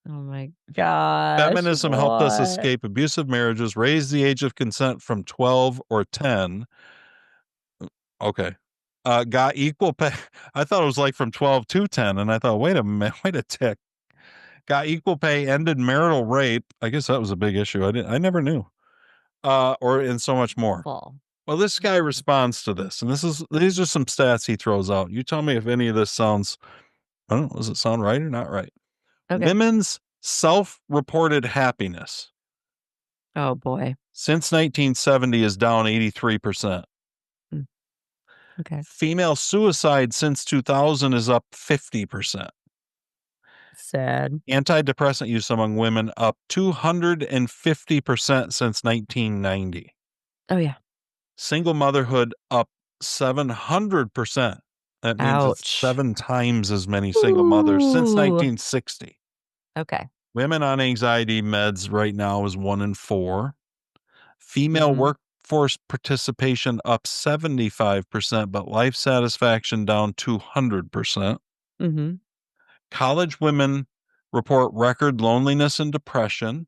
Oh my gosh. Feminism helped us What? escape abusive marriages, raise the age of consent from 12 or 10. Okay. Got equal pay. I thought it was like from 12 to 10. And I thought, wait a minute, wait a tick. Got equal pay, ended marital rape. I guess that was a big issue. I never knew. And so much more. Full. Well, this guy responds to this, and these are some stats he throws out. You tell me if any of this sounds, I don't know, does it sound right or not right? Okay. Women's self-reported happiness Oh boy. since 1970 is down 83%. Okay. Female suicide since 2000 is up 50%. Sad. Antidepressant use among women up 250% since 1990. Oh yeah. Single motherhood up 700%. That means it's Ouch. 7 times as many single mothers since Ooh. 1960. Okay. Women on anxiety meds right now is 1 in 4. Female workforce participation up 75%, but life satisfaction down 200%. Mm-hmm. College women report record loneliness and depression.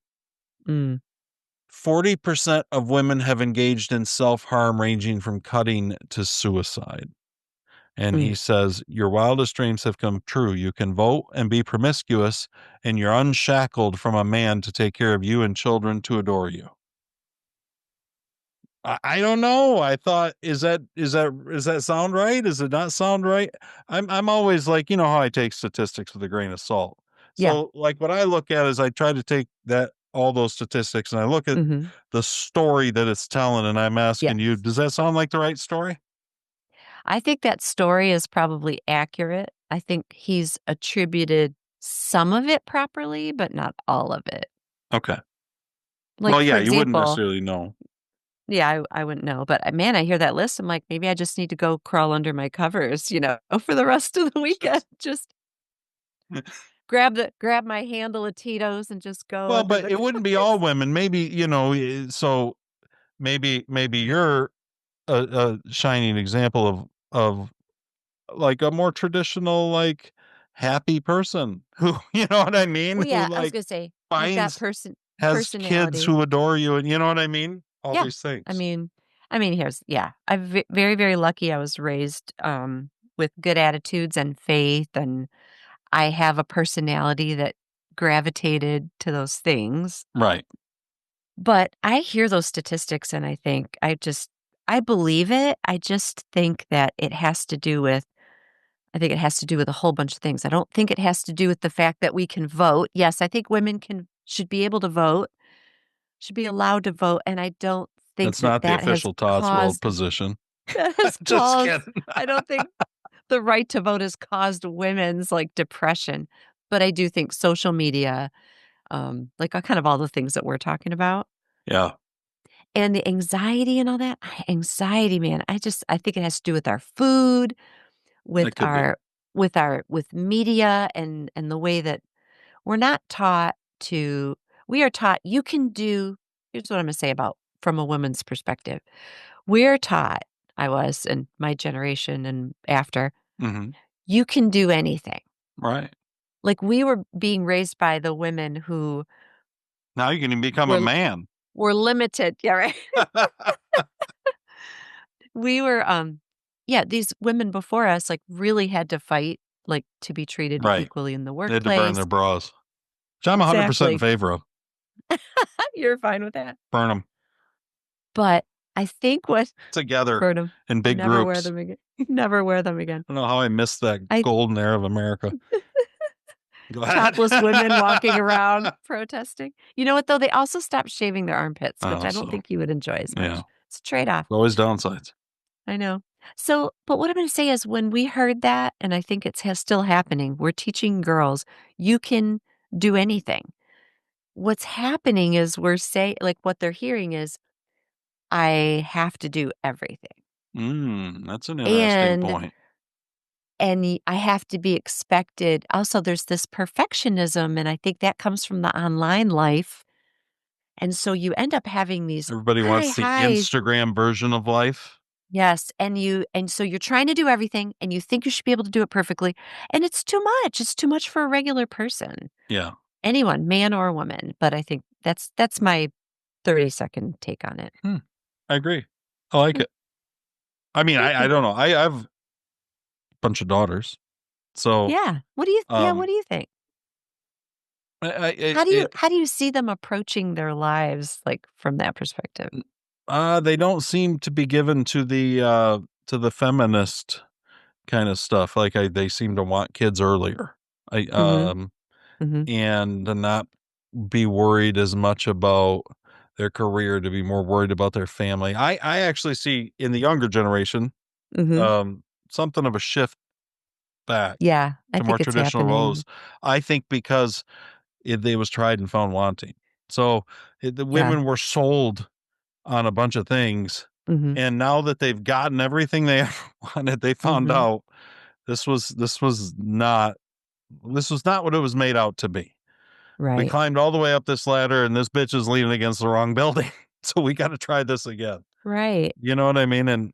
40% of women have engaged in self-harm, ranging from cutting to suicide. And he says, your wildest dreams have come true. You can vote and be promiscuous, and you're unshackled from a man to take care of you and children to adore you. I don't know. I thought, does that sound right? Does it not sound right? I'm always like, you know how I take statistics with a grain of salt. Yeah. So like what I look at is I try to take all those statistics and I look at the story that it's telling, and I'm asking you, does that sound like the right story? I think that story is probably accurate. I think he's attributed some of it properly, but not all of it. Okay. Like, Well, yeah, for you wouldn't example, necessarily know. yeah, I wouldn't know. But man, I hear that list. I'm like, maybe I just need to go crawl under my covers, for the rest of the weekend. Just grab my handle of Tito's and just go Well, under but the it wouldn't be covers. all women. Maybe, so maybe you're a shining example of like a more traditional, like happy person who, you know what I mean? Well, Who yeah, I was like gonna say you've got has kids personality. who adore you, and you know what I mean? All Yeah, these things. I'm very, very lucky. I was raised with good attitudes and faith, and I have a personality that gravitated to those things. Right. But I hear those statistics and I think I believe it. I just think that I think it has to do with a whole bunch of things. I don't think it has to do with the fact that we can vote. Yes, I think women should be able to vote, should be allowed to vote, and I don't think That's not the that has official Todd's World caused position. that has Just caused kidding. I don't think the right to vote has caused women's, like, depression, but I do think social media, kind of all the things that we're talking about, Yeah. and the anxiety and all that, anxiety, man, I think it has to do with our food, with That could be. with media and the way that we're not taught to we are taught you can do here's what I'm gonna say about from a woman's perspective. We're taught, I was in my generation and after, Mhm. you can do anything. Right. Like, we were being raised by the women who Now you can become a were man. were limited. Yeah, right. We were, yeah, these women before us, like, really had to fight, like, to be treated Right. equally in the They had to burn their workplace. bras, which I'm 100% in Exactly. favor of. You're fine with that. Burn them But I think what together burn 'em. in big Never wear groups. them again. Never wear them again. I don't know how I missed that I golden era of America. Go ahead. topless women walking around protesting. You know what, though? They also stopped shaving their armpits, which Oh, I don't so, think you would enjoy as yeah. much. It's a trade-off. Always downsides. I know. So, but what I'm gonna say is when we heard that, and I think it's still happening, we're teaching girls, you can do anything. What's happening is we're saying, like, what they're hearing is, I have to do everything. That's an interesting And point. I have to be expected. Also, there's this perfectionism, and I think that comes from the online life. And so you end up having these Everybody high wants the highs. Instagram version of life. Yes, and so you're trying to do everything, and you think you should be able to do it perfectly, and it's too much. It's too much for a regular person. Yeah. Anyone, man or woman, but I think that's my 30-second take on it. I agree. I like Mm, it. I mean, thank I you. don't know. I have a bunch of daughters. So, Yeah. What do you think? it, it How do you see them approaching their lives, like, from that perspective? they don't seem to be given to the feminist kind of stuff. Like they seem to want kids earlier. I Mhm, mhm, and to not be worried as much about their career, to be more worried about their family. I actually see in the younger generation mhm. something of a shift back Yeah, I to more think it's traditional roles. happening. I think because it was tried and found wanting. So the Yeah, women were sold on a bunch of things, mhm, and now that they've gotten everything they ever wanted, they found mhm. out this was not what it was made out to be. We Right, climbed all the way up this ladder, and this bitch is leaning against the wrong building, so we got to try this again. right. You know what I mean? And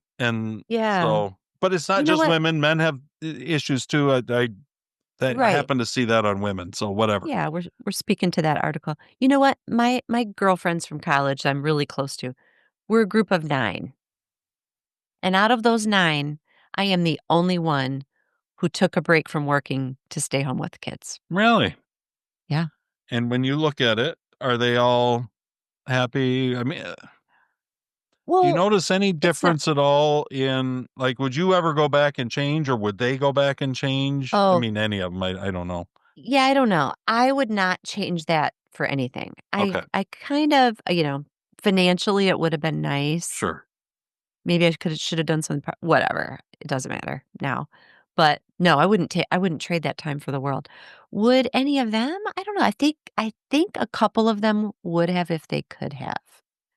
Yeah. so, but it's not You know just what? women. Men have issues too. I Right. happen to see that on women. So whatever. Yeah, we're speaking to that article. You know what? My girlfriends from college I'm really close to, we're a group of 9, and out of those 9, I am the only one who took a break from working to stay home with the kids. Really. Yeah. And when you look at it, are they all happy? I mean, do you Well, notice any it's not. difference at all in, like, would you ever go back and change, or would they go back and change? I Oh, mean, any of them. I don't know. yeah, I don't know. I would not change that for anything. Okay. I kind of, financially, it would have been nice. Sure. Maybe I should have done something whatever, it doesn't matter now. But no, I wouldn't trade that time for the world. Would any of them? I don't know. I think a couple of them would have if they could have,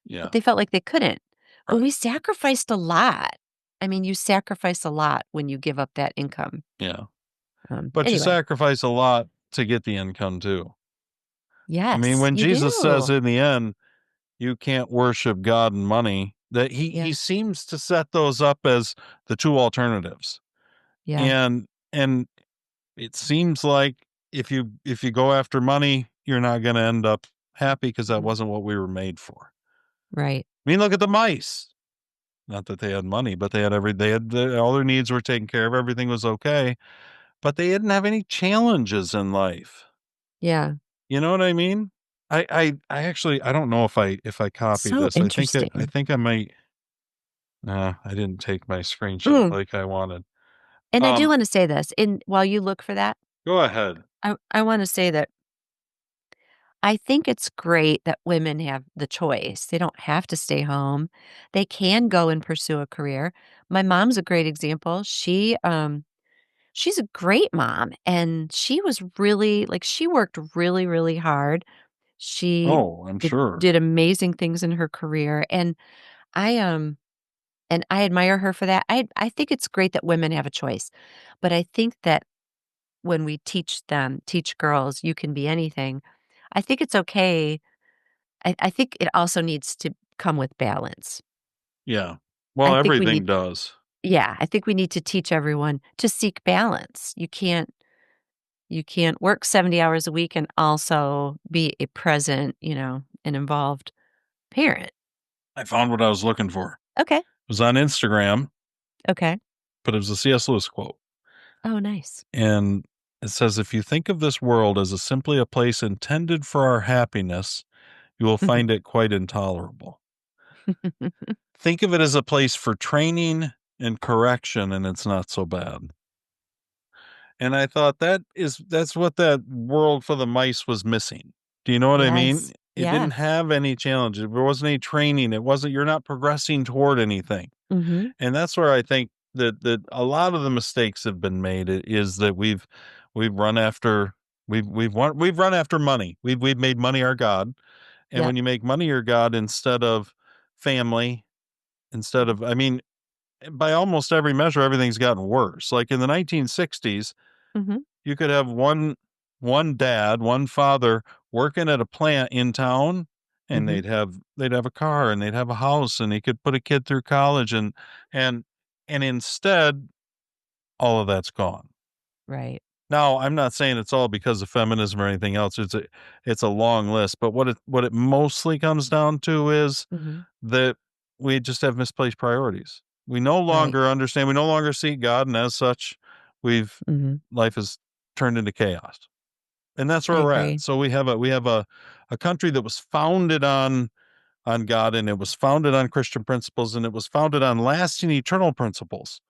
but Yeah. they felt like they couldn't. But Right. we sacrificed a lot. I mean, you sacrifice a lot when you give up that income. Yeah. But you Anyway, sacrifice a lot to get the income too. I mean, yes, when you Jesus says do. in the end, you can't worship God and money, that he Yeah, seems to set those up as the two alternatives. yeah, And it seems like if you go after money, you're not going to end up happy, because that mhm, wasn't what we were made for. right. I mean, look at the mice. Not that they had money, but all their needs were taken care of. Everything was okay, but they didn't have any challenges in life. Yeah, You know what I mean? I actually, I don't know if I copied so this. I interesting. think I might. Nah, I didn't take my screenshot Mm, like I wanted. and I do Um, wanna say this, in while you look for that, Go ahead. I wanna say that I think it's great that women have the choice. They don't have to stay home. They can go and pursue a career. My mom's a great example. She's a great mom, and she was really like, she worked really, really hard. She Oh, I'm did sure. did amazing things in her career, I, um and I admire her for that. I think it's great that women have a choice, but I think that when we teach girls, "You can be anything," I think it's okay. I think it also needs to come with balance. Yeah. I Well, think we everything need does. Yeah, I think we need to teach everyone to seek balance. You can't work 70 hours a week and also be a present, and involved parent. I found what I was looking for. Okay. was on Instagram, Okay. but it was a C.S. Lewis quote. Oh, nice. And it says, if you think of this world as simply a place intended for our happiness, you will find it quite intolerable. Think of it as a place for training and correction, and it's not so bad. And I thought that's what that world for the mice was missing. Do you know what I mean? Yes. It Yeah. didn't have any challenges. There wasn't any training. You're not progressing toward anything. Mm-hmm. And that's where I think that a lot of the mistakes have been made is that we've run after we've run after money. We've made money our god. And Yep. when you make money your god instead of family, I mean, by almost every measure, everything's gotten worse. Like in the 1960s, Mm-hmm. you could have one father working at a plant in town, and Mm-hmm. they'd have a car and they'd have a house and he could put a kid through college and and instead all of that's gone. Right. Now, I'm not saying it's all because of feminism or anything else. It's a long list, but what it mostly comes down to is Mm-hmm. that we just have misplaced priorities. We no Right. longer understand, we no longer seek God, and as such, Mm-hmm. life has turned into chaos. And that's I where we're at. agree. So we have a country that was founded on God, and it was founded on Christian principles, and it was founded on lasting eternal principles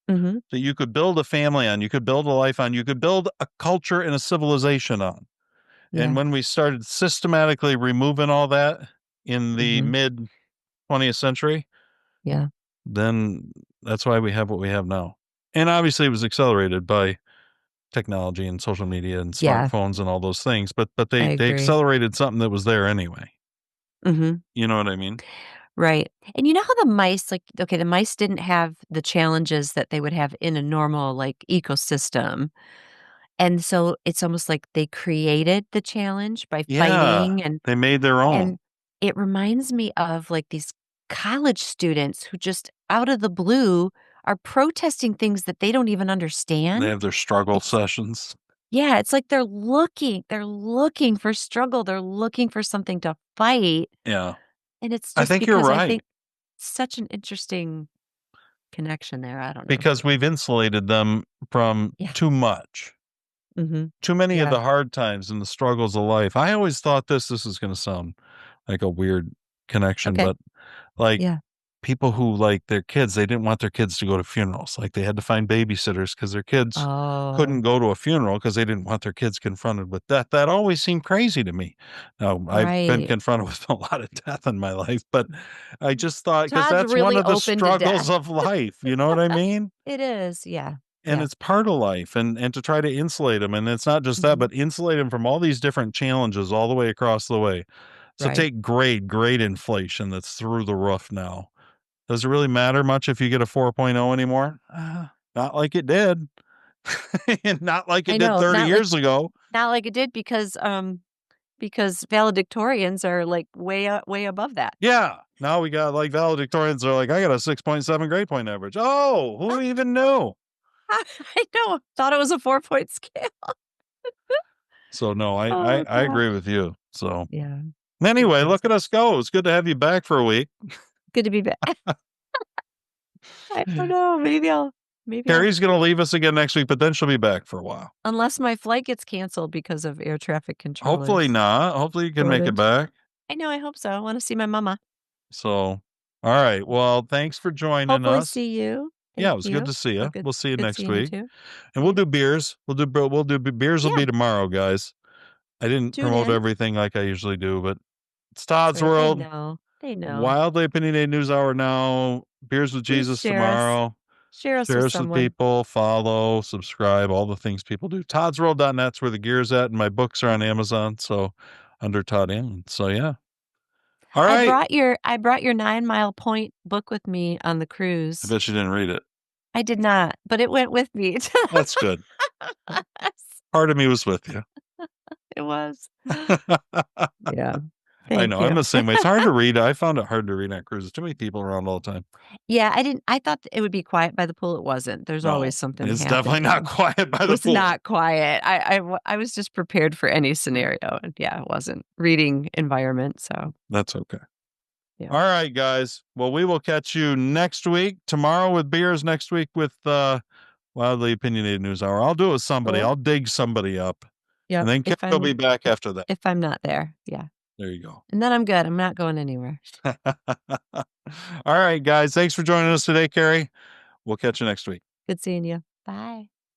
Mm-hmm. that you could build a family on, you could build a life on, you could build a culture and a civilization on. And Yeah. when we started systematically removing all that in the Mm-hmm. mid 20th century, Yeah. then that's why we have what we have now. And obviously it was accelerated by technology and social media and Yeah. smartphones and all those things, but I they agree. accelerated something that was there anyway. Mm-hmm. You know what I mean? Right. And you know how the mice, like, okay, the mice didn't have the challenges that they would have in a normal, like, ecosystem. And so it's almost like they created the challenge by Yeah, fighting they made their own. and it reminds me of, like, these college students who just out of the blue are protesting things that they don't even They understand. have their struggle It's sessions. yeah, it's like they're looking for struggle, they're looking for something to fight, Yeah. and it's I just think you're because I right, think such an interesting connection there, I don't know. because we've insulated them from Yeah. too much. Mhm. Too many of Yeah. the hard times and the struggles of life. I always thought this is gonna sound like a weird connection, Okay. but, like, Yeah. people who, like, their kids, they didn't want their kids to go to funerals, like, they had to find babysitters because their kids couldn't Oh, go to a funeral because they didn't want their kids confronted with death. That always seemed crazy to me. Now, I've been right. confronted with a lot of death in my life, but I just thought because Todd's that's one really of the open to death. struggles of life, you know what I mean? It is, yeah. And Yeah. it's part of life, and to try to insulate them, and it's not just that, Mhm. but insulate them from all these different challenges all the way across the way. So Right. take grade inflation that's through the roof now. Does it really matter much if you get a 4.0 anymore? Not like it did. And not like it I did know, 30 years ago. not like it did because valedictorians are, like, way above that. Yeah. Now we got like valedictorians are like, I got a 6.7 grade point average. Oh, who even knew? I know, thought it was a 4-point scale. So no, Oh, I god. agree with you. So Yeah, anyway, interesting. look at us go. It's good to have you back for a week. Good to be back. I don't know, maybe I'll Carrie's gonna leave us again next week, but then she'll be back for a while. unless my flight gets canceled because of air traffic Hopefully controllers not. Hopefully you can make it shortage. back. I know, I hope so, I wanna see my mama. So, all right. Well, thanks for joining Hopefully us. see you. Yeah, Thank it was good you. to see Oh, you. good We'll see you good next seeing you week, too. and Yeah. beers. Beers will Yeah, be tomorrow, guys. I didn't tune promote in. everything like I usually do, but it's That's Todd's right, they World. know, they know. Wildly Opinionated News Hour now. Beers with Please Jesus share us. tomorrow. Share us Share with us with someone. people. Follow, subscribe, all the things people do. ToddsWorld.net's where the gear's at, and my books are on Amazon. So under Todd Allen. So yeah. All right. I brought your 9 Mile Point book with me on the I cruise. bet you didn't read it. I did not, but it went with me. That's good. Part of me was with you. It was. Yeah. I Thank know. I'm you. the same way. It's hard to read. I found it hard to read on cruises. Too many people around all the time. Yeah, I thought it would be quiet by the pool, it wasn't. There's always No, something it's definitely not happening. quiet by It the was pool. not quiet. I was just prepared for any scenario, and yeah, it wasn't. Reading environment, so That's okay. Yeah. All right, guys. Well, we will catch you next week. Tomorrow with beers. Next week with Wildly Opinionated News Hour. I'll do it with somebody. Cool. I'll dig somebody up. Yep. And then If Carrie will be back after that. If I'm not there. Yeah. There you go. And then I'm good. I'm not going anywhere. All right, guys. Thanks for joining us today, Carrie. We'll catch you next week. Good seeing you. Bye.